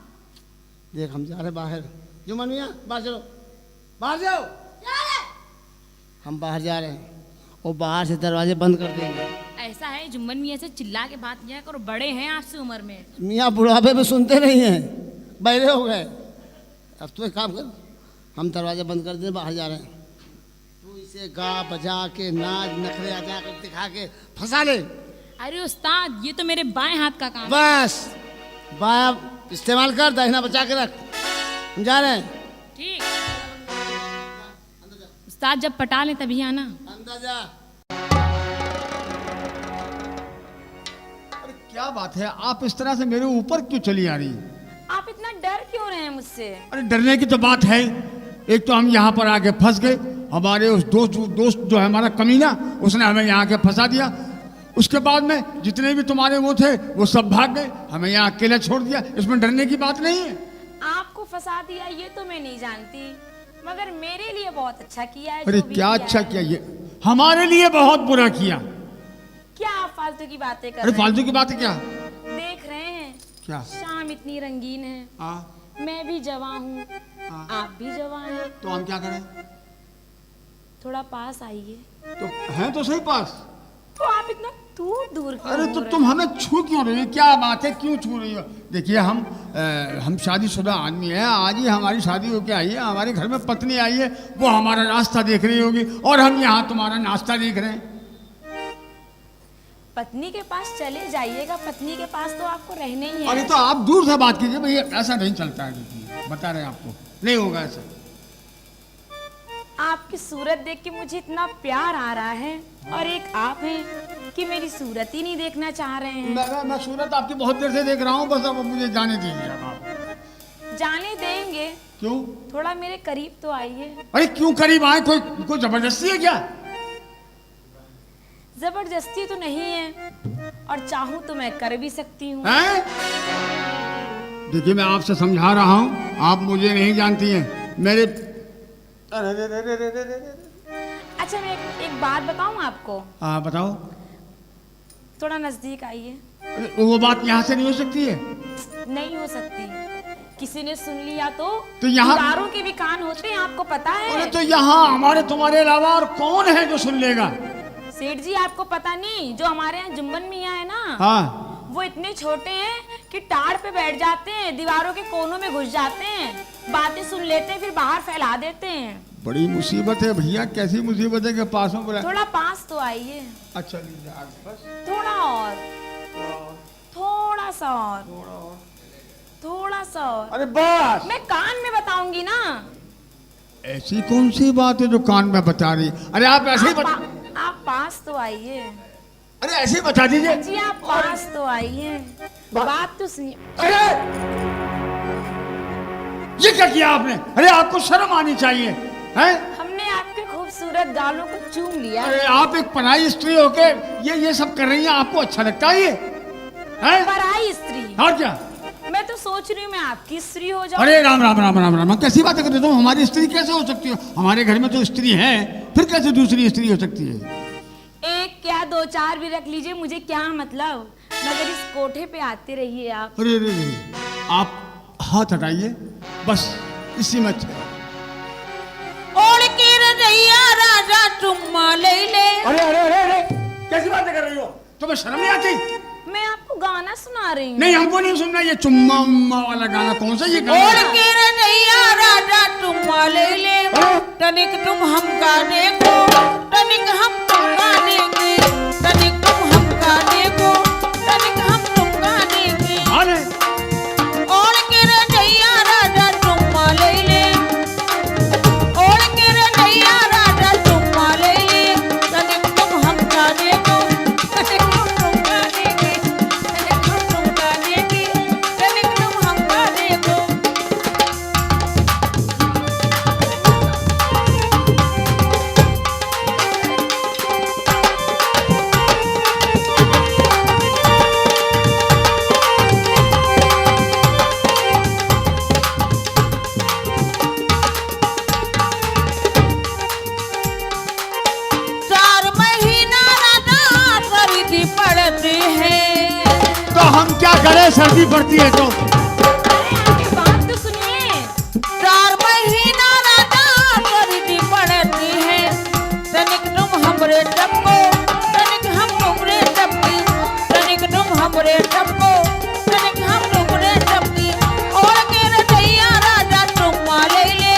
देख हम जा रहे बाहर। जुम्मन मियाँ बाहर चलो, बाहर जाओ। हम बाहर जा रहे हैं और बाहर से दरवाजे बंद कर देंगे। ऐसा है, जुम्मन मियाँ से चिल्ला के बात किया करो, बड़े हैं आपसे उम्र में। मियाँ बुढ़ापे में सुनते नहीं हैं, बहरे हो गए। अब तो एक काम कर, हम दरवाजे बंद कर दें, बाहर जा रहे हैं, तू इसे गा बजा के नाच नखरे आजा कर दिखा के फंसा ले। अरे उस्ताद, ये तो मेरे बाएं हाथ का काम है। बस बाया इस्तेमाल कर, दाहिना बचा के रख। हम जा रहे हैं। ठीक। उस्ताद जब पटा लें तभी आना। अंदर जा। अरे क्या बात है, आप इस तरह से मेरे ऊपर क्यों चली आ रही हैं? आप इतना डर क्यों रहे हैं मुझसे? अरे डरने की तो बात है, एक तो हम यहाँ पर आके फंस गए, हमारे उस दोस्त जो है हमारा कमीना, उसने हमें यहाँ के फंसा दिया। उसके बाद में जितने भी तुम्हारे वो थे वो सब भाग गए, हमें यहाँ अकेला छोड़ दिया। इसमें डरने की बात नहीं है। आपको फंसा दिया ये तो मैं नहीं जानती, मगर मेरे लिए बहुत अच्छा किया है। अरे जो भी क्या अच्छा है। किया, ये हमारे लिए बहुत बुरा किया। क्या आप फालतू की बातें कर अरे रहे फालतू की बात है क्या? हैं? देख रहे हैं क्या? शाम इतनी रंगीन है, मैं भी जवां हूँ, आप भी जवां हैं, तो हम क्या करें? थोड़ा पास आइए। तो हैं तो सही पास। तो आप इतना दूर दूर क्यों अरे हो तो रहे तुम हैं? हमें छू क्यों रही हो? क्या बात है, क्यों छू रही हो? देखिए हम शादीशुदा आदमी हैं, आज ही हमारी शादी होके आई है, हमारे घर में पत्नी आई है, वो हमारा रास्ता देख रही होगी और हम यहाँ तुम्हारा नाश्ता देख रहे हैं। पत्नी के पास चले जाइएगा, पत्नी के पास तो आपको रहने ही अरे है। तो आप दूर से बात कीजिए भैया, ऐसा नहीं चलता है। देखिए बता रहे हैं आपको, नहीं होगा ऐसा। आपकी सूरत देख के मुझे इतना प्यार आ रहा है, और एक आप हैं कि मेरी सूरत ही नहीं देखना चाह रहे हैं। मैं सूरत आपकी बहुत देर से देख रहा हूँ, बस अब मुझे जाने दीजिए अब आप। जाने देंगे? क्यों? थोड़ा मेरे करीब तो आइए। अरे क्यों करीब आए? कोई जबरदस्ती है क्या? जबरदस्ती तो नहीं है, और चाहूं तो मैं कर भी सकती हूँ। हैं? देखिए मैं आपसे समझा रहा हूँ, आप मुझे नहीं जानती हैं। मेरे अच्छा मैं एक बात बताऊं आपको? हाँ बताओ। थोड़ा नजदीक आइए। अरे वो बात यहाँ से नहीं हो सकती है। नहीं हो सकती, किसी ने सुन लिया तो यहाँ- दीवारों के भी कान होते हैं, आपको पता अरे है? तो यहाँ हमारे तुम्हारे अलावा और कौन है जो सुन लेगा? सेठ जी आपको पता नहीं, जो हमारे यहाँ जुम्मन मियाँ है ना, हाँ वो इतने छोटे हैं कि टाड़ पे बैठ जाते हैं, दीवारों के कोनों में घुस जाते हैं, बातें सुन लेते हैं, फिर बाहर फैला देते हैं। बड़ी मुसीबत है भैया, कैसी मुसीबत है कि पास में बुला। थोड़ा पास तो आइए, अच्छा लीजिए आगे बस। थोड़ा और, थोड़ा सा और, थोड़ा सा और। अरे बस। मैं कान में बताऊंगी ना। ऐसी कौन सी बात है जो कान में बता रही? अरे आप ऐसे ही बता। आप पास तो आइए अरे ऐसे ही बता दीजिए जी, आप पास तो आइए, बात तो सुनिए। अरे ये क्या किया आपने? अरे आपको शर्म आनी चाहिए हैं? हमने आपके खूबसूरत गालों को चूम लिया। अरे आप एक पराई स्त्री होके ये सब कर रही हैं, आपको अच्छा लगता है ये? हैं? पराई स्त्री? और क्या? मैं तो सोच रही हूँ मैं आपकी स्त्री हो जाऊं। अरे राम राम राम राम राम, कैसी बातें कर रहे हो? हमारी स्त्री कैसे हो सकती हो? हमारे घर में तो स्त्री है, फिर कैसे दूसरी स्त्री हो सकती है? एक क्या दो चार भी रख लीजिए, मुझे क्या मतलब, मगर इस कोठे पे आते रहिए आप। अरे अरे अरे, आप हाथ हटाइए, बस इसी में अच्छा है। ओढ़ के रजैया राजा चुम्मा ले ले। अरे अरे अरे अरे, कैसी बातें कर रही हो? तुम्हें शर्म नहीं आती? मैं आपको गाना सुना रही हूँ। नहीं, हमको नहीं सुनना ये चुम्मा उम्मा वाला गाना। कौन सा ये गाना? ओढ़ के रजैया राजा चुम्मा ले ले, तनिक तुम हमका देखो, तनिक हम तुमका देंगे, तनिक तुम हमका देखो, तनिक हम तुमका देंगे। अरे ओढ़ के रजैया राजा चुम्मा ले ले, ओढ़ के रजैया राजा चुम्मा ले ले, तनिक तुम हमका देखो, तनिक तुम तुमका देंगे, तनिक तुम तुमका देंगे, तनिक तुम हमका देखो। चार महीना राजा सर्दी पड़ती है। तो हम क्या करें, सर्दी पड़ती है तो? अरे आगे बात तो सुनिए। चार महीना राजा सर्दी पड़ती है, तनिक तुम हमरे टपको, तनिक हम तुमरे टपकी, तनिक तुम हमरे टपको, तनिक हम तुमरे टपकी। ओढ़ के रजैया राजा चुम्मा ले ले,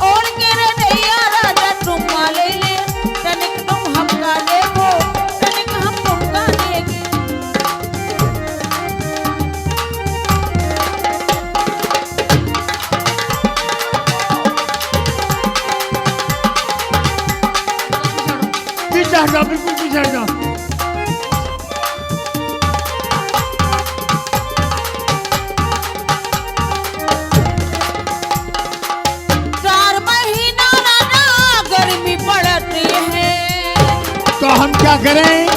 ओढ़ के रजैया राजा चुम्मा ले ले, तनिक तुम हमका देखो, तनिक हम तुमका देंगे। पीछे हट जाओ, बिल्कुल पीछे हट जाओ। चार महीना राजा गर्मी पड़ती है, तो हम क्या करें?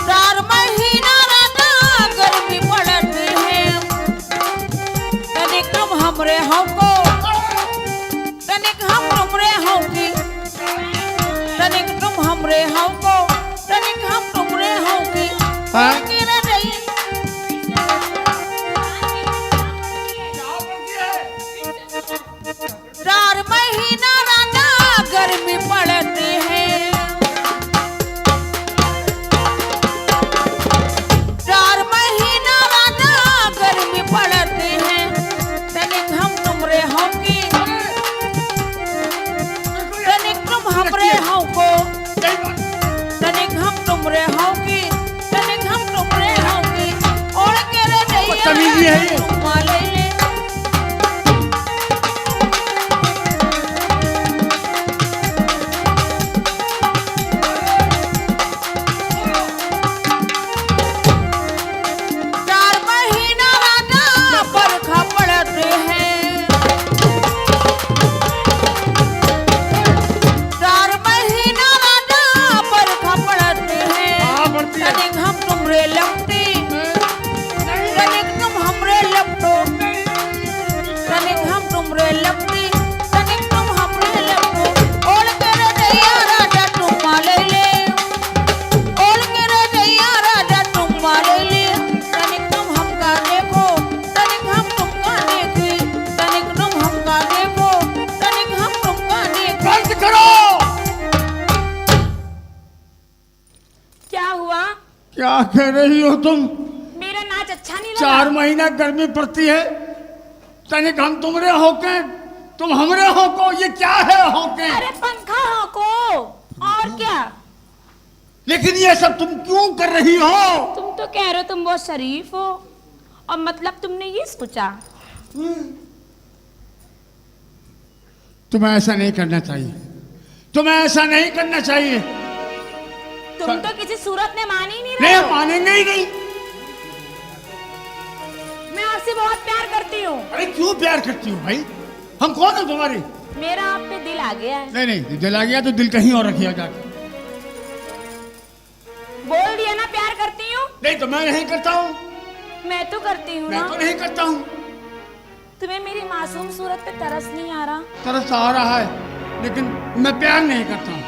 चार महीना राजा गर्मी पड़ती है, तनिक तुम हमरे हमको, तनिक हम तुमरे होंगी, तनिक तुम हमरे हमको, तनिक हम तुमरे होंगी। हाँ? के रजैया चार महीना राजा गर्मी पड़ती है, चार महीना राजा गर्मी पड़ती है, तनिक हम तुमरे होंगी, तनिक तुम हमरे होंको, तनिक हम तुमरे होंगी, तनिक हम तुमरे होंगी। ओढ़ के रजैया बदतमीजी है ये। चुम्मा ले ले। चार महीना राजा बरखा पड़ते हैं, चार महीना राजा बरखा पड़ते हैं, हाँ, पड़ती है। तनिक हम तुमरे लपटी, तनिक तुम हमरे लपटो, तनिक हम तुमरे लपटी, तनिक तुम हमरे लपटो। ओढ़ के रजैया राजा चुम्मा ले ले, ओढ़ के रजैया राजा चुम्मा ले ले, तनिक तुम हमका देखो, तनिक हम तुमका देखी, तनिक तुम हमका देखो, तनिक हम तुमका देखी। बंद करो। क्या हुआ? क्या कह रही हो तुम? मेरा नाच अच्छा नहीं लगा? 4 महीना गर्मी पड़ती है, तनिक हम तुमरे होके, तुम हमरे होको, ये क्या है होके? अरे पंखा हाँको, और क्या? लेकिन ये सब तुम क्यों कर रही हो? तुम तो कह रहे हो तुम बहुत शरीफ हो, और मतलब तुमने ये सोचा। तुम्हें ऐसा नहीं करना चाहिए, तुम्हें ऐसा नहीं करना चाहिए। तुम तो किसी सूरत में मान ही नहीं रहे नहीं हो। मानेंगे ही नहीं। मैं आपसे बहुत प्यार करती हूँ। अरे क्यों प्यार करती हो भाई? हम कौन है तुम्हारी? मेरा आप पे दिल आ गया है। नहीं नहीं, दिल आ गया तो दिल कहीं और रखिए जाके। बोल दिया ना प्यार करती हूँ। नहीं तो मैं नहीं करता हूँ। मैं तो करती हूँ मैं ना। तो नहीं करता हूँ। तुम्हें मेरी मासूम सूरत पे तरस नहीं आ रहा? तरस आ रहा है, लेकिन मैं प्यार नहीं करता हूँ।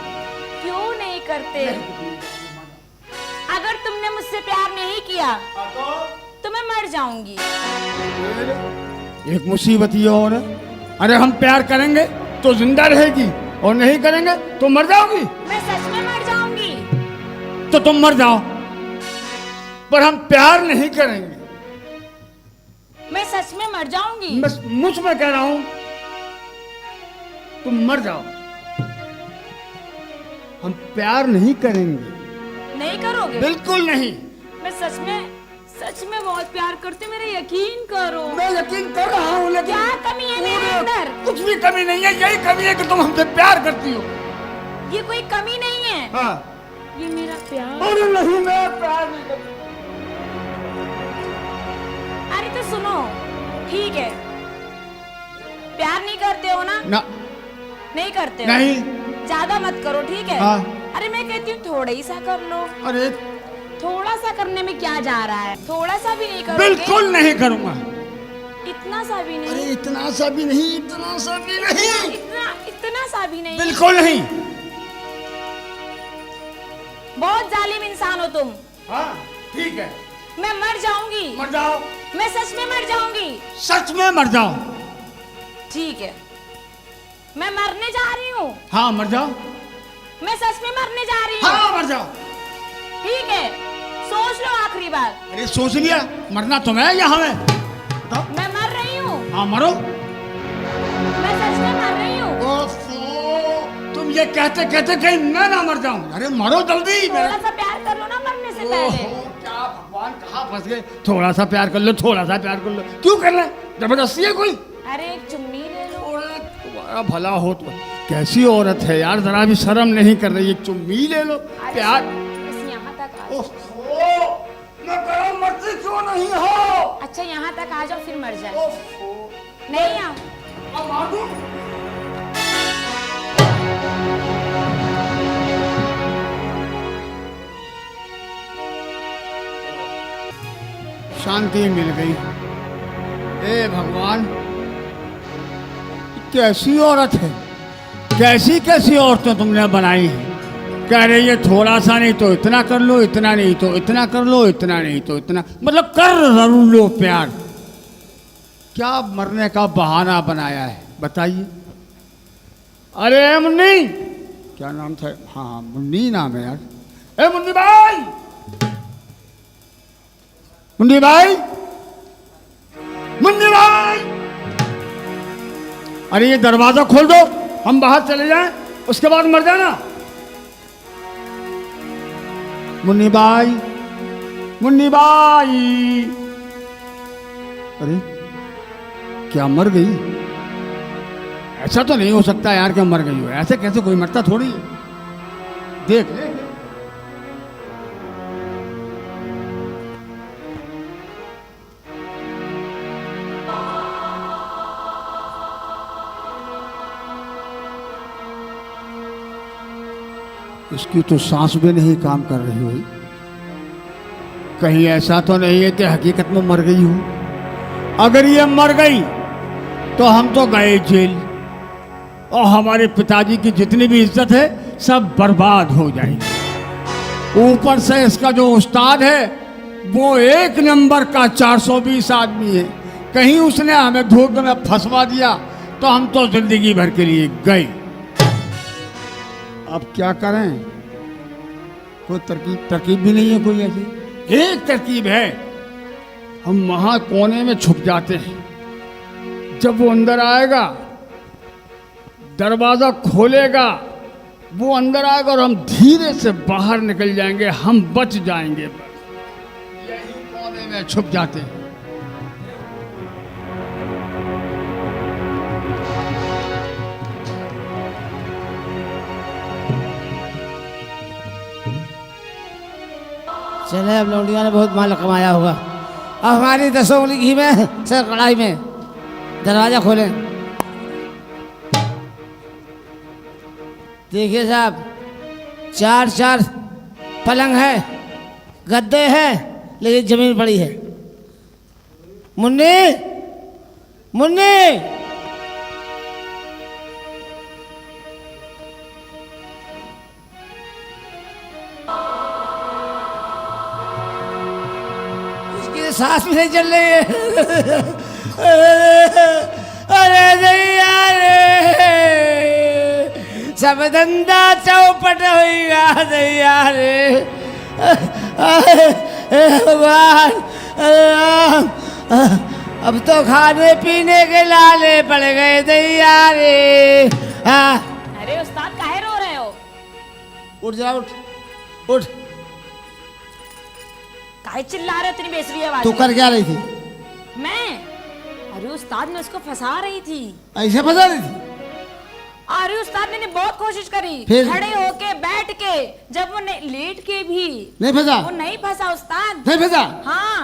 क्यों नहीं करते? अगर तुमने मुझसे प्यार नहीं किया तो मैं मर जाऊंगी। एक मुसीबत ये और है, अरे हम प्यार करेंगे तो जिंदा रहेगी, और नहीं करेंगे तो मर जाओगी। मैं सच में मर जाऊंगी। तो तुम मर जाओ, पर हम प्यार नहीं करेंगे। मैं सच में मर जाऊंगी। मैं मुझ में कह रहा हूं, तुम मर जाओ। हम प्यार नहीं करेंगे। नहीं करोगे? बिल्कुल नहीं। मैं सच में बहुत प्यार करती हूँ, मेरा यकीन करो। मैं यकीन कर रहा हूँ, लेकिन क्या कमी है मेरे अंदर? कुछ भी कमी नहीं है, यही कमी है कि तुम हमसे प्यार करती हो। ये कोई कमी नहीं है। हाँ। ये मेरा प्यार। अरे नहीं, मैं प्यार नहीं करती। अरे तो सुनो, ठीक है, प्यार नहीं करते हो ना? ना। नहीं करते हो? नहीं। ज्यादा मत करो, ठीक है? हाँ। अरे मैं कहती हूँ थोड़ा ही सा कर लो। अरे थोड़ा सा करने में क्या जा रहा है? थोड़ा सा भी नहीं करोगे? बिल्कुल नहीं करूंगा। इतना सा भी अरे नहीं? इतना सा भी नहीं, इतना सा भी नहीं, इतना सा भी नहीं? बिल्कुल नहीं। बहुत जालिम इंसान हो तुम। हाँ ठीक है, मैं मर जाऊंगी। मर जाओ। मैं सच में मर जाऊंगी। सच में मर जाओ। ठीक है, मैं मरने जा रही हूँ। हाँ मर जाओ। मैं सच में मरने जा रही हूँ। हाँ मर जाओ। ठीक है, सोच लो आखिरी बार। अरे सोच लिया, मरना तुम्हें या हमें? बताओ। मैं मर रही हूँ। हाँ मरो। मैं सच में मर रही हूँ। ओफो, तुम ये कहते कहते कहीं मैं ना मर जाऊं। अरे मरो जल्दी। थोड़ा सा प्यार कर लो ना मरने से पहले। ओहो, क्या भगवान, कहाँ फंस गए? थोड़ा सा प्यार कर लो, थोड़ा सा प्यार कर लो। क्यों कर रहे? जबरदस्ती है कोई? अरे एक चुम्मी ले लो। तुम्हारा भला हो तो। कैसी औरत है यार, जरा भी शर्म नहीं कर रही। एक चुम्मी ले लो, अरे प्यार। बस यहाँ तक आ जाओ। ओफो, मैं कह मरती क्यों नहीं हो? अच्छा यहाँ तक आ जाओ फिर मर जाए। नहीं आओ। अब मार दूं? शांति मिल गई। ए भगवान, कैसी औरत है, कैसी कैसी औरतें तुमने बनाई हैं। कह रही है थोड़ा सा नहीं तो इतना कर लो, इतना नहीं तो इतना कर लो, इतना नहीं तो इतना, मतलब कर जरूर लो प्यार। क्या मरने का बहाना बनाया है बताइए। अरे मुन्नी, क्या नाम था? हाँ मुन्नी नाम है यार। ए मुन्नी भाई, मुन्नी भाई, मुन्नी भाई, अरे ये दरवाजा खोल दो, हम बाहर चले जाएं, उसके बाद मर जाना। मुन्नी भाई, मुन्नी भाई। अरे क्या मर गई? ऐसा तो नहीं हो सकता यार कि मर गई हो। ऐसे कैसे, कोई मरता थोड़ी है। देख इसकी तो सांस भी नहीं काम कर रही हुई। कहीं ऐसा तो नहीं है कि हकीकत में मर गई हो? अगर ये मर गई तो हम तो गए जेल, और हमारे पिताजी की जितनी भी इज्जत है सब बर्बाद हो जाएगी। ऊपर से इसका जो उस्ताद है वो एक नंबर का 420 आदमी है। कहीं उसने हमें धूप में फंसवा दिया तो हम तो जिंदगी भर के लिए गए। अब क्या करें? कोई तरकीब भी नहीं है कोई ऐसी। एक तरकीब है, हम वहां कोने में छुप जाते हैं। जब वो अंदर आएगा, दरवाजा खोलेगा वो अंदर आएगा और हम धीरे से बाहर निकल जाएंगे, हम बच जाएंगे। यही कोने में छुप जाते हैं। चले अब लौंडिया ने बहुत माल कमाया होगा। अब हमारी 10 उंगली घी में सर कढ़ाई में। दरवाजा खोलें। देखिए साहब, 4 पलंग है, गद्दे हैं, लेकिन जमीन पड़ी है। मुन्नी, मुन्नी, इसकी सांस भी नहीं चल रही है। अरे दैया रे, सब धंधा चौपट होगा दैया रे। भगवान, अब तो खाने पीने के लाले पड़ गए दैया रे। अरे उस्ताद काहे रो रहे हो? उठ जा, उठ उठ। काहे चिल्ला रहे हो इतनी बेसुरी आवाज तू में? कर क्या रही थी? मैं? अरे उस्ताद मैं उसको फंसा रही थी। ऐसे फंसा रही थी? अरे उस्ताद मैंने बहुत कोशिश करी, फिर? खड़े होके बैठ के, जब वो लेट के भी नहीं फंसा? वो नहीं फंसा उस्ताद। नहीं फंसा? हाँ।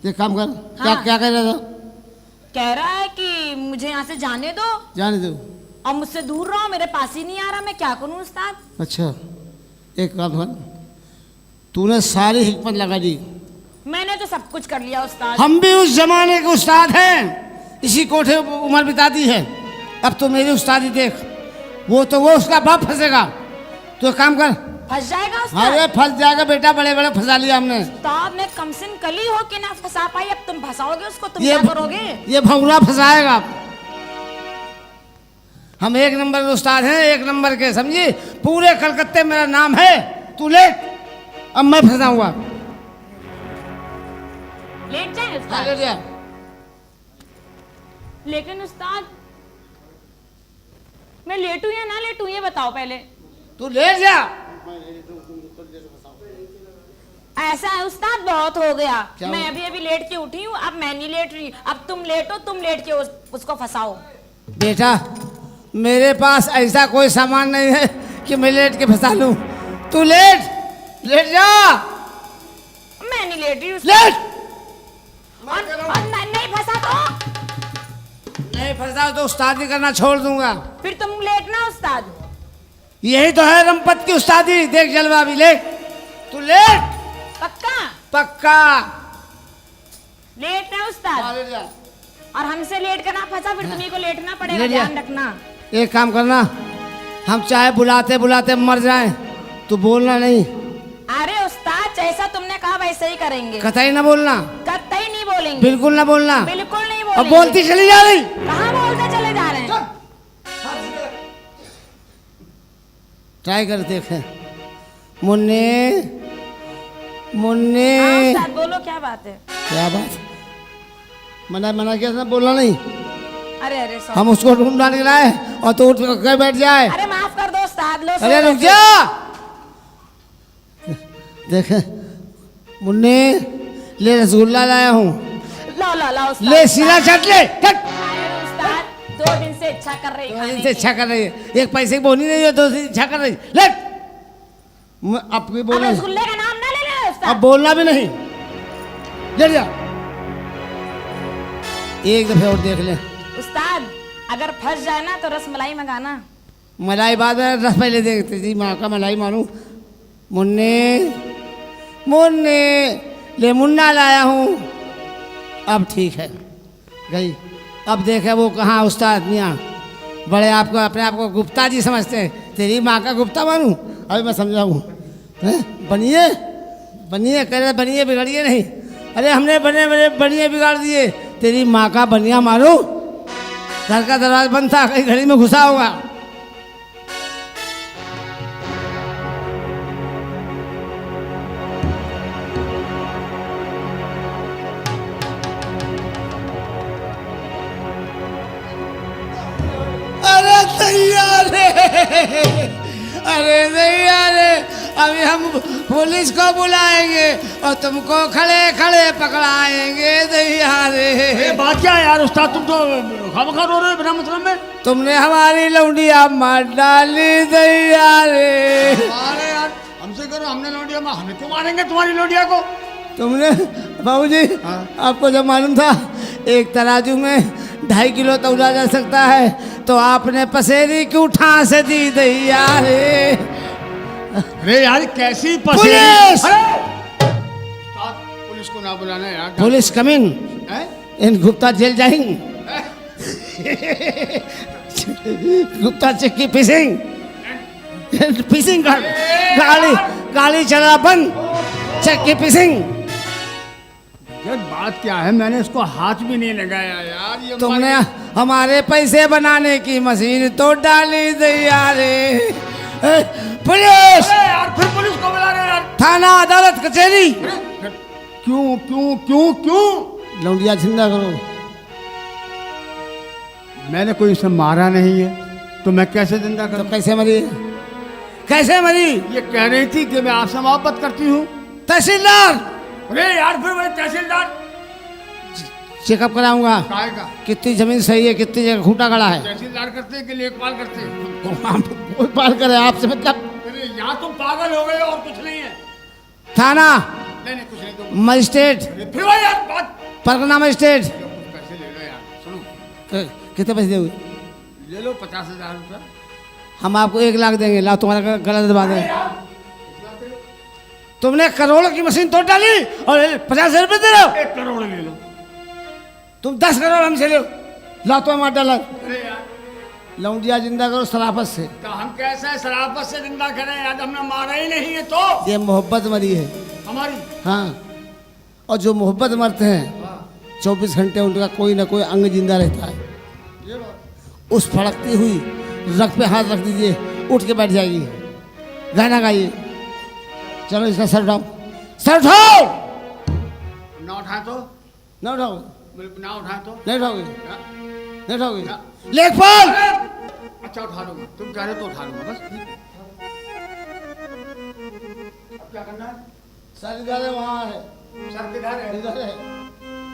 ये काम कर। क्या हाँ। क्या कह रहा था? कह रहा है कि मुझे यहाँ से जाने दो जाने दो। और मुझसे दूर रहो, मेरे पास ही नहीं आ रहा, मैं क्या करूँ उस्ताद? अच्छा, एक काम कर, तूने सारी हिकमत लगा दी। मैंने तो सब कुछ कर लिया उस्ताद। हम भी उस जमाने के उस्ताद हैं, इसी कोठे उम्र बिताती है। अब तो मेरी उस्तादी देख, वो उसका बाप फंसेगा। तो एक काम कर। फंस जाएगा उस्ताद? अरे फंस जाएगा बेटा, बड़े बड़े फंसा लिया हमने। उस्ताद मैं कमसिन कली हो के ना फंसा पाई, अब तुम फंसाओगे उसको, तुम ये क्या करोगे? ये भंगुरा फंसाएगा। हम 1 नंबर के उस्ताद हैं, 1 नंबर के, समझी? पूरे कलकत्ते मेरा नाम है। तू लेट, अब मैं फंसाऊंगा। लेट जाए हाँ, उस्ताद? लेट जा। लेकिन उस्ताद मैं लेटूं या ना लेटूं ये बताओ पहले। तू लेट जा। ऐसा है उस्ताद, बहुत हो गया। क्या मैं हुआ? अभी अभी लेट के उठी हूँ, अब मैं नहीं लेट रही। अब तुम लेटो, तुम लेट के उसको फंसाओ। बेटा मेरे पास ऐसा कोई सामान नहीं है कि मैं लेट के फंसा लूं। तू लेट जा। मैं नहीं लेट रही उस्ताद। लेट। और नहीं फंसा तो नहीं फंसा तो उस्तादी करना छोड़ दूंगा। फिर तुम लेटना उस्ताद। यही तो है रमपत की उस्तादी। देख जलवा भी। लेट, तू लेट। पक्का? पक्का। लेटना उस्ताद। लेट जा। और हमसे लेट कर ना फंसा, फिर तुम्ही को लेटना पड़ेगा, लेट जा। ध्यान रखना। एक काम करना, हम चाहे बुलाते बुलाते मर जाएं, तू बोलना नहीं। अरे उस्ताद जैसा तुमने कहा वैसे ही करेंगे। कतई ना बोलना। कतई नहीं बोलेंगे। बिल्कुल ना बोलना। बिल्कुल नहीं अब बोलेंगे। बोलती चली जा रही। कहाँ बोलते चले जा रहे हैं? ट्राई कर देखे। मुन्ने, मुन्ने। हाँ उस्ताद बोलो, क्या बात है? क्या बात? मना किया था, बोलना नहीं। अरे अरे sorry। हम उसको ढूंढ के लाए और तो उठ कर बैठ जाए। अरे माफ कर दो उस्ताद, लो अरे सो रुक लो। जा। देख मुन्ने, ले रसगुल्ला लाया हूँ। लो लो लो उस्ताद। ले सीधा चट ले। अरे उस्ताद 2 दिन से इच्छा कर रही खाने इनसे की। इच्छा कर रही है। 1 पैसे की बोनी नहीं है, 2 से इच्छा कर रही है। ले अब भी अब बोलना। रसगुल्ले का नाम ना ले ले अब उस्ताद। बोलना भी नहीं। ले जा। एक दफे और देख ले। उस्ताद अगर फंस जाए ना तो रसमलाई मंगाना। मलाई बाद में, रस पहले देखते जी। माँ का मलाई मानू। मुन्ने, मुन्ने, ले मुन्ना लाया हूँ। अब ठीक है, गई। अब देखे वो कहाँ उस्ताद मियाँ। बड़े आपको अपने आप को गुप्ता जी समझते हैं। तेरी माँ का गुप्ता मानूं? अभी मैं समझाऊँ। बनिए बनिए कह रहे, बनिए बिगड़िए नहीं। अरे हमने बनिए बिगाड़ दिए। तेरी माँ का बनिया मारूं? घर का दरवाजा बंद था, कहीं घड़ी में घुसा होगा। अरे तैयार है, अरे नहीं अरे अभी हम पुलिस को बुलाएंगे और तुमको खड़े खड़े पकड़ाएंगे दैया रे। ये बात क्या है यार उस्ताद, तुम तो खामखा रो रहे हो बिना मतलब में। तुमने हमारी लौंडिया मार डाली दैया रे। अरे यार हमसे करो, हमने लौंडिया मार, हमें क्यों मारेंगे तुम्हारी लौंडिया को। तुमने बाबूजी आपको जब मालूम था एक तराजू में 2.5 किलो तौला जा सकता है तो आपने पसेरी क्यों ठास दी दैया रे। अरे यार कैसी पुलिस! उस्ताद, पुलिस को ना बुलाना यार। पुलिस कमिंग, हैं? इन गुप्ता जेल जाएंगे। गुप्ता चक्की फिशिंग फिशिंग गाड़ी गाड़ी चला बंद, चक्की फिशिंग। यार बात क्या है, मैंने इसको हाथ भी नहीं लगाया यार। ये तुमने हमारे पैसे बनाने की मशीन तो डाली दैया रे। पुलिस! अरे यार फिर पुलिस को बुला रहे यार। थाना अदालत कचहरी। क्यों क्यों क्यों क्यों? लौंडिया जिंदा करो। मैंने कोई इसे मारा नहीं है तो मैं कैसे जिंदा तो करूं? कैसे मरी, कैसे मरी? ये कह रही थी कि मैं आपसे मोहब्बत करती हूँ। तहसीलदार अरे यार फिर वही तहसीलदार चेकअप कराऊंगा काहे का? कितनी जमीन सही है, कितनी जगह खूंटा गड़ा है। तहसीलदार करते हैं कि लेखपाल करते हैं? कोई पाल करे आपसे मतलब। अरे यहाँ तुम पागल हो गए हो और कुछ नहीं है। थाना नहीं नहीं कुछ नहीं, तुम मजिस्ट्रेट फिर वही यार बात। परगना मजिस्ट्रेट। पैसे ले लो यार, सुनो कितने पैसे दोगे? ले लो 50,000 रुपया। हम आपको 1 लाख देंगे, लाओ तुम्हारा गला दबा दें। तुमने करोड़ की मशीन तोड़ डाली और 50,000 रुपये दे रहे हो। 1 करोड़ ले लो। तुम 10 करोड़ हमसे लो, लाओ तो मार डाला। अरे यार लौंडिया जिंदा करो शराफत से। तो हम कैसे शराफत से जिंदा करें यार, हमने मारा ही नहीं है तो। ये मोहब्बत मरी है हमारी हाँ, और जो मोहब्बत मरते हैं 24 घंटे उनका कोई ना कोई अंग जिंदा रहता है। उस फड़कती हुई रग पे हाथ रख दीजिए, उठ के बैठ जाएगी। गाना गाइए, चलो इसका सर उठाओ, सर उठाओ। ना उठाए तो, ना उठाओगे? ना उठाए तो नहीं उठाओगे? नहीं उठाओगे? लेखपाल! अच्छा उठा लूंगा, तुम कह रहे तो उठा लूंगा बस। अब क्या करना है? सर इधर है, वहाँ है, सर किधर है? इधर है।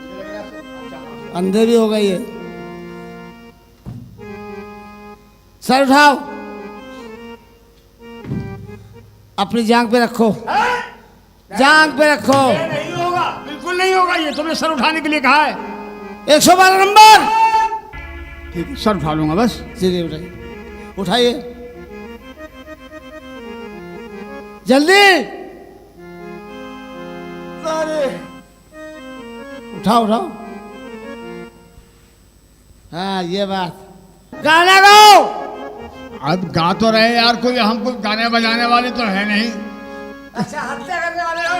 मुझे लग रहा है अच्छा। अंधे भी हो गई है। सर उठाओ, अपनी जांग पे रखो, जांग पे रखो। ये नहीं होगा, बिल्कुल नहीं होगा, ये तुमने सर उठाने के लिए कहा है। 112 नंबर। ठीक है सर उठा लूंगा बस। चलिए उठाइए, उठाइए जल्दी। अरे उठाओ उठाओ। हाँ ये बात। गाना गाओ। अब गा तो रहे यार, कोई हमको गाने बजाने वाले तो है नहीं। अच्छा हत्या करने वाले हो,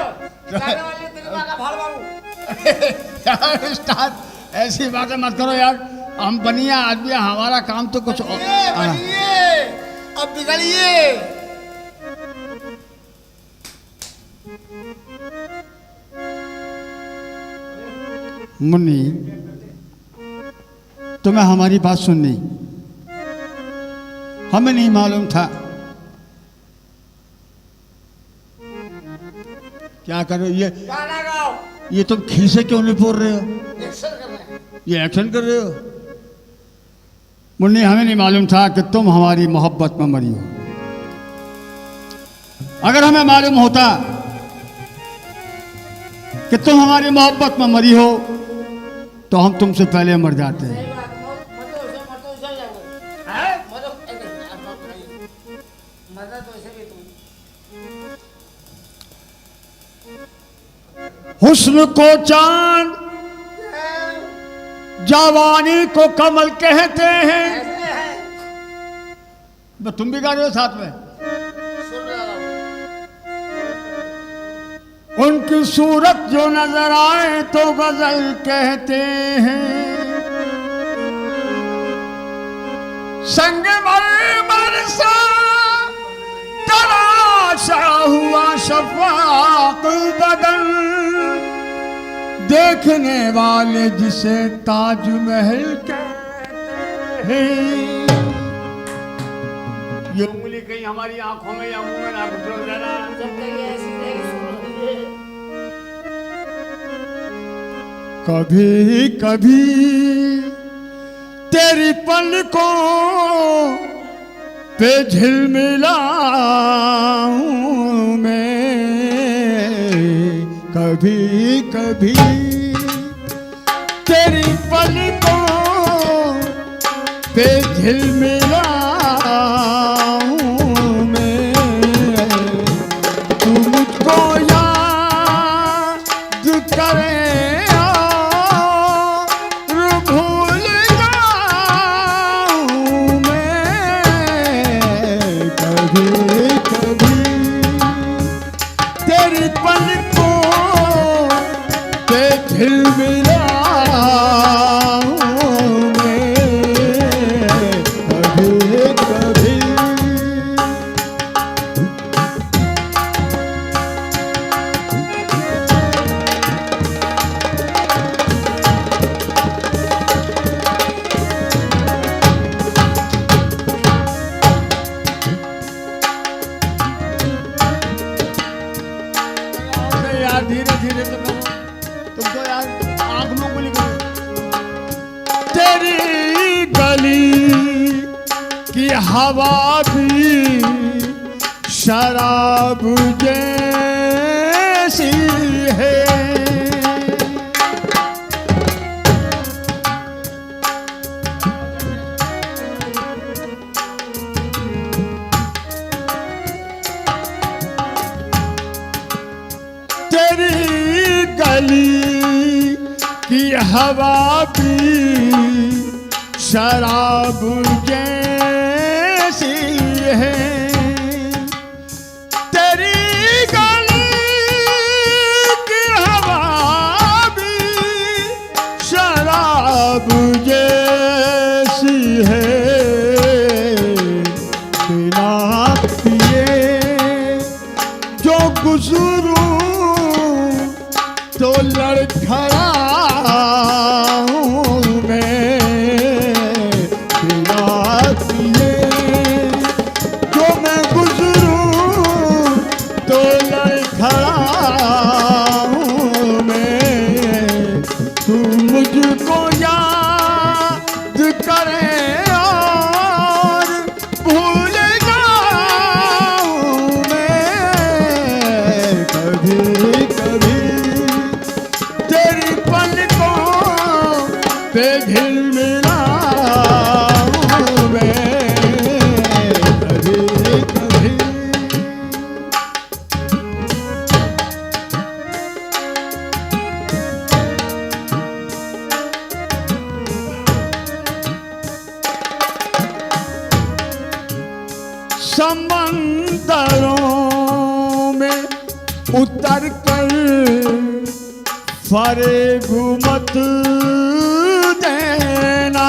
गाने वाले तेरी माँ का भाड़ मारूं। यार उस्ताद ऐसी बातें मत करो यार, हम बनिया आदमी, हमारा काम तो कुछ और। बनिए, अब बिगड़िए। मुन्नी तुम्हें हमारी बात सुननी, हमें नहीं मालूम था। क्या करो ये गाना गाओ। ये तुम खीसे क्यों नहीं बोल रहे हो? एक्शन कर रहे हैं। ये एक्शन कर रहे हो? मुन्नी हमें नहीं मालूम था कि तुम हमारी मोहब्बत में मरी हो। अगर हमें मालूम होता कि तुम हमारी मोहब्बत में मरी हो तो हम तुमसे पहले मर जाते हैं। हुस्न को चांद, जवानी को कमल कहते हैं। बस तुम भी गा रहे हो साथ में। उनकी सूरत जो नजर आए तो गजल कहते हैं। संग मर सा तराशा हुआ शफाक बदन, देखने वाले जिसे ताजमहल कहते हैं। ये उंगली कहीं कहीं हमारी आंखों में या मुंह में ना घुस देना। जब तक ये ऐसी रहेगी सुनो ये। कभी कभी तेरी पलकों पे झिलमिलाऊं मैं, कभी कभी तेरी पलकों पे झिलमिलाऊं मैं, तू मुझको याद करे धीरे धीरे तो तुमको यार आंख में गोली तेरी गली की हवा भी शराब जैसी है, तेरी गली की हवा भी शराब जैसी है, तेरी गली की हवा भी शराब जैसी है, बिना पिए जो गुजरूं तो लड़खड़ा मैं, बिना पिए जो मैं गुजरूं तो लड़खड़ा मैं, तू मुझको याद करे और भूल जाऊं मैं, कभी कभी पे झिलमिलाऊं मैं, कभी कभी समंदरों में उतर कर फरेब मत देना,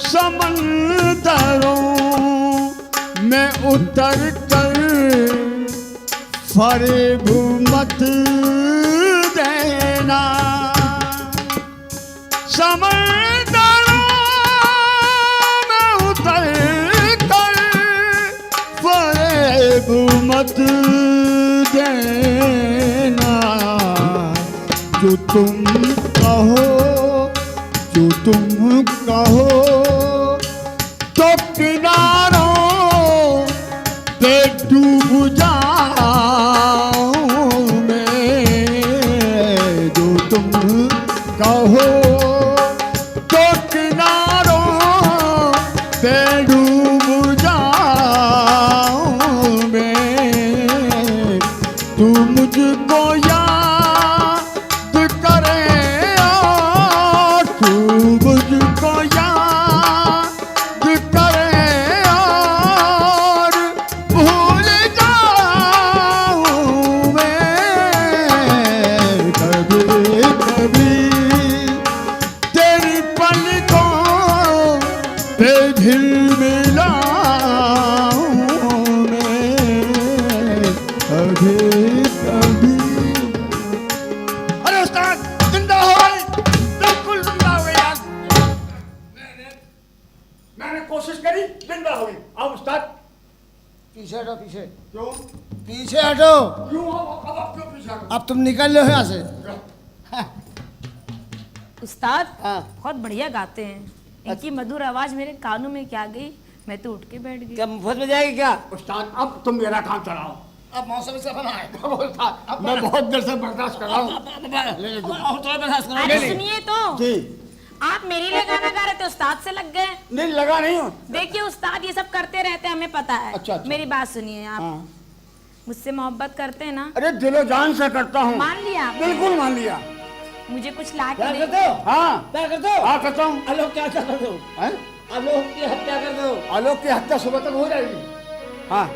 समंदरों में उतर कर फरेब मत देना, समंदरों में उतर कर फरेब मत देना, जो तुम कहो जो तुम कहो तो किनारों पे डूब जाऊं मैं, जो तुम कहो तो किनारों पे डूब जाऊं मैं, तू मुझको याद करे और तू मुझको याद करे और भूल जाऊं मैं, कभी कभी तेरी पलकों पे झिलमिलाऊं मैं, कभी कभी पीछे हटो। क्यों अब क्यों पीछे हटो? अब तुम निकल लो यहाँ से। उस्ताद हाँ। बहुत बढ़िया गाते हैं, इनकी मधुर आवाज मेरे कानों में क्या गई, मैं तो उठ के बैठ गई। क्या मुफ्त में जाएगी क्या? उस्ताद अब तुम मेरा काम चलाओ। अब मौसम से बना है। उस्ताद मैं बहुत देर से बर्दाश्त कर रहा हूँ। अरे सुनिए तो, जी आप मेरे लिए गाना गा रहे थे, उस्ताद से लग गए। नहीं लगा नहीं हूँ। देखिए उस्ताद ये सब करते रहते हैं, हमें पता है। अच्छा। मेरी बात सुनिए आप, हाँ। मुझसे मोहब्बत करते हैं ना? अरे दिलो जान से करता हूँ। मान लिया आपने? बिल्कुल मान लिया। मुझे कुछ ला क्या के करते दे। हो? हाँ क्या करते हो? हाँ करता हूँ। आलोक क्या कर दो? हैं? आलोक की हत्या कर दो। आलोक की हत्या सुबह तक हो जाएगी। हाँ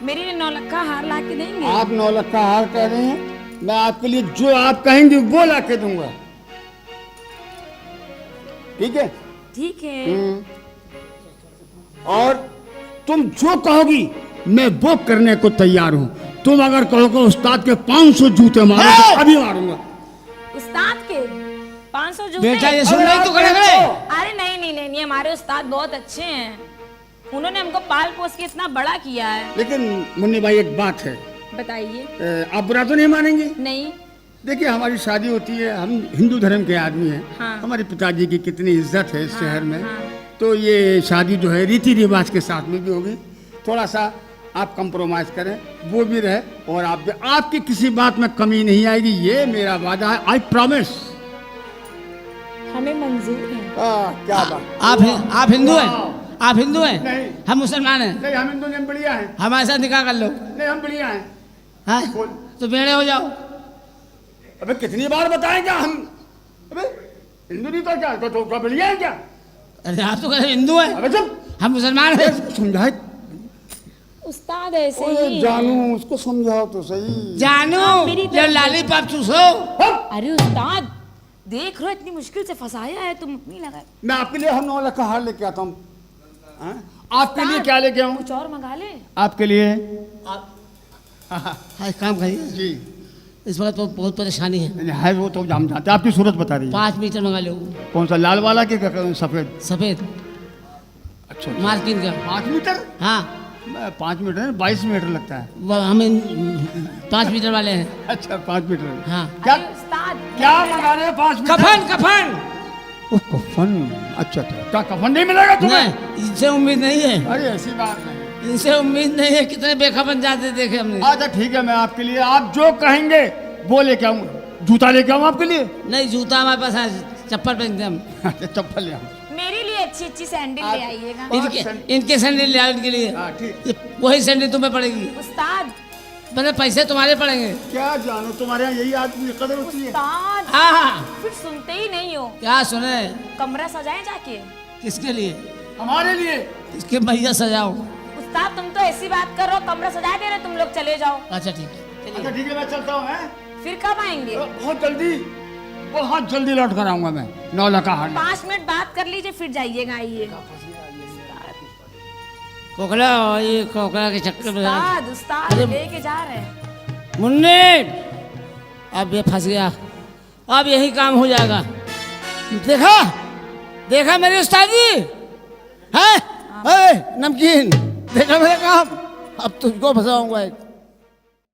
मेरे लिए 9 लाख का हार ला के देंगे? आप 9 लाख का हार कह रहे हैं, मैं आपके लिए जो आप कहेंगे वो ला के दूंगा। ठीक है? ठीक है। और तुम जो कहोगी मैं वो करने को तैयार हूँ। तुम अगर कहोगे उस्ताद के 500 जूते मारो तो अभी मारूंगा। उस्ताद के 500 जूते? बेटा ये सुन रही तो खड़े खड़े। अरे नहीं नहीं नहीं नहीं, हमारे उस्ताद बहुत अच्छे हैं, उन्होंने हमको पाल पोस के इतना बड़ा किया है। लेकिन मुन्नी भाई एक बात है, बताइए। आप बुरा तो नहीं मानेंगी? नहीं। देखिए हमारी शादी होती है, हम हिंदू धर्म के आदमी हैं। हाँ। हमारे पिताजी की कितनी इज्जत है इस हाँ, शहर में। हाँ। तो ये शादी जो है रीति रिवाज के साथ में भी होगी। थोड़ा सा आप कंप्रोमाइज करें, वो भी रहे और आप भी, आपकी किसी बात में कमी नहीं आएगी, ये मेरा वादा है। I promise. हमें मंजूर है। क्या बात। आप हिंदू हैं? आप हिंदू हैं? नहीं। हम मुसलमान हैं। नहीं हम हिंदू नहीं, बढ़िया हैं। हमारे साथ निकाह कर लो। नहीं हम बढ़िया हैं। हाँ? बोल। तो बेड़े हो जाओ। अबे कितनी बार बताएं क्या हम? अबे हिंदू नहीं तो क्या, तो बढ़िया है क्या? अरे आप तो कह रहे हिंदू हैं, अबे चुप। हम मुसलमान हैं। समझाए उस्ताद ऐसे ही जानू, उसको समझाओ तो सही। जानू मेरी ये तरफ- लॉलीपॉप चूसो। अरे उस्ताद देख रहे हो, इतनी मुश्किल से फंसाया है, तुम नहीं लगा। मैं आपके लिए हम 9 लाख का हार लेके आता हूँ। हाँ? आपके लिए क्या लेके आऊँ? कुछ और मंगा ले। आपके लिए हाँ एक काम करिए, जी इस वक्त तो बहुत परेशानी है। है वो तो हम जानते हैं, आपकी सूरत बता रही है। 5 मीटर मंगा लो। कौन सा, लाल वाला के सफेद? सफेद अच्छा मार्किन का। 5 मीटर? हाँ 5 मीटर है, 22 मीटर लगता है। वो हम 5 मीटर वाले हैं। अच्छा 5 मीटर। हाँ क्या अरे उस्ताद क्या मंगा रहे हैं 5 मीटर? कफन कफन ओ, कफन। अच्छा क्या कफन नहीं मिलेगा तुम्हें? नहीं, इनसे उम्मीद नहीं है, अरे ऐसी बात नहीं। इनसे उम्मीद नहीं है। कितने बेखबन जाते देखे हमने। अच्छा ठीक है, मैं आपके लिए आप जो कहेंगे वो लेके आऊँगा। जूता लेके आऊँ आपके लिए? नहीं जूता हमारे पास है, चप्पल पहनते हम। अच्छा चप्पल ले आऊँ। मेरे लिए अच्छी अच्छी सैंडल ले आइएगा। इनके सैंडल ले आओ इनके लिए। हाँ ठीक। ये वही सैंडल तुम्हें पड़ेगी, उस्ताद मतलब पैसे तुम्हारे पड़ेंगे। क्या जानो, तुम्हारे यहाँ यही आदमी कदर होती है। उस्ताद हाँ हाँ फिर सुनते ही नहीं हो। क्या सुने? कमरा सजाए जाके। किसके लिए? हमारे लिए। इसके भैया सजाओ। उस्ताद तुम तो ऐसी बात कर रहे हो, कमरा सजा दे रहे, तुम लोग चले जाओ। अच्छा ठीक है अच्छा ठीक है, मैं चलता हूँ। हैं? फिर कब आएंगे? बहुत जल्दी, बहुत जल्दी लौट कर आऊंगा मैं। 9 लाख का हार। 5 मिनट बात कर लीजिए फिर जाइएगा। आइए कोकला, ये कोकला के चक्कर में उस्ताद उस्ताद अरे- लेके जा रहे हैं। मुन्ने अब ये फंस गया, अब यही काम हो जाएगा। देखा देखा मेरी उस्तादी है? नमकीन देखा मेरा काम, अब तुझको फंसाऊंगा।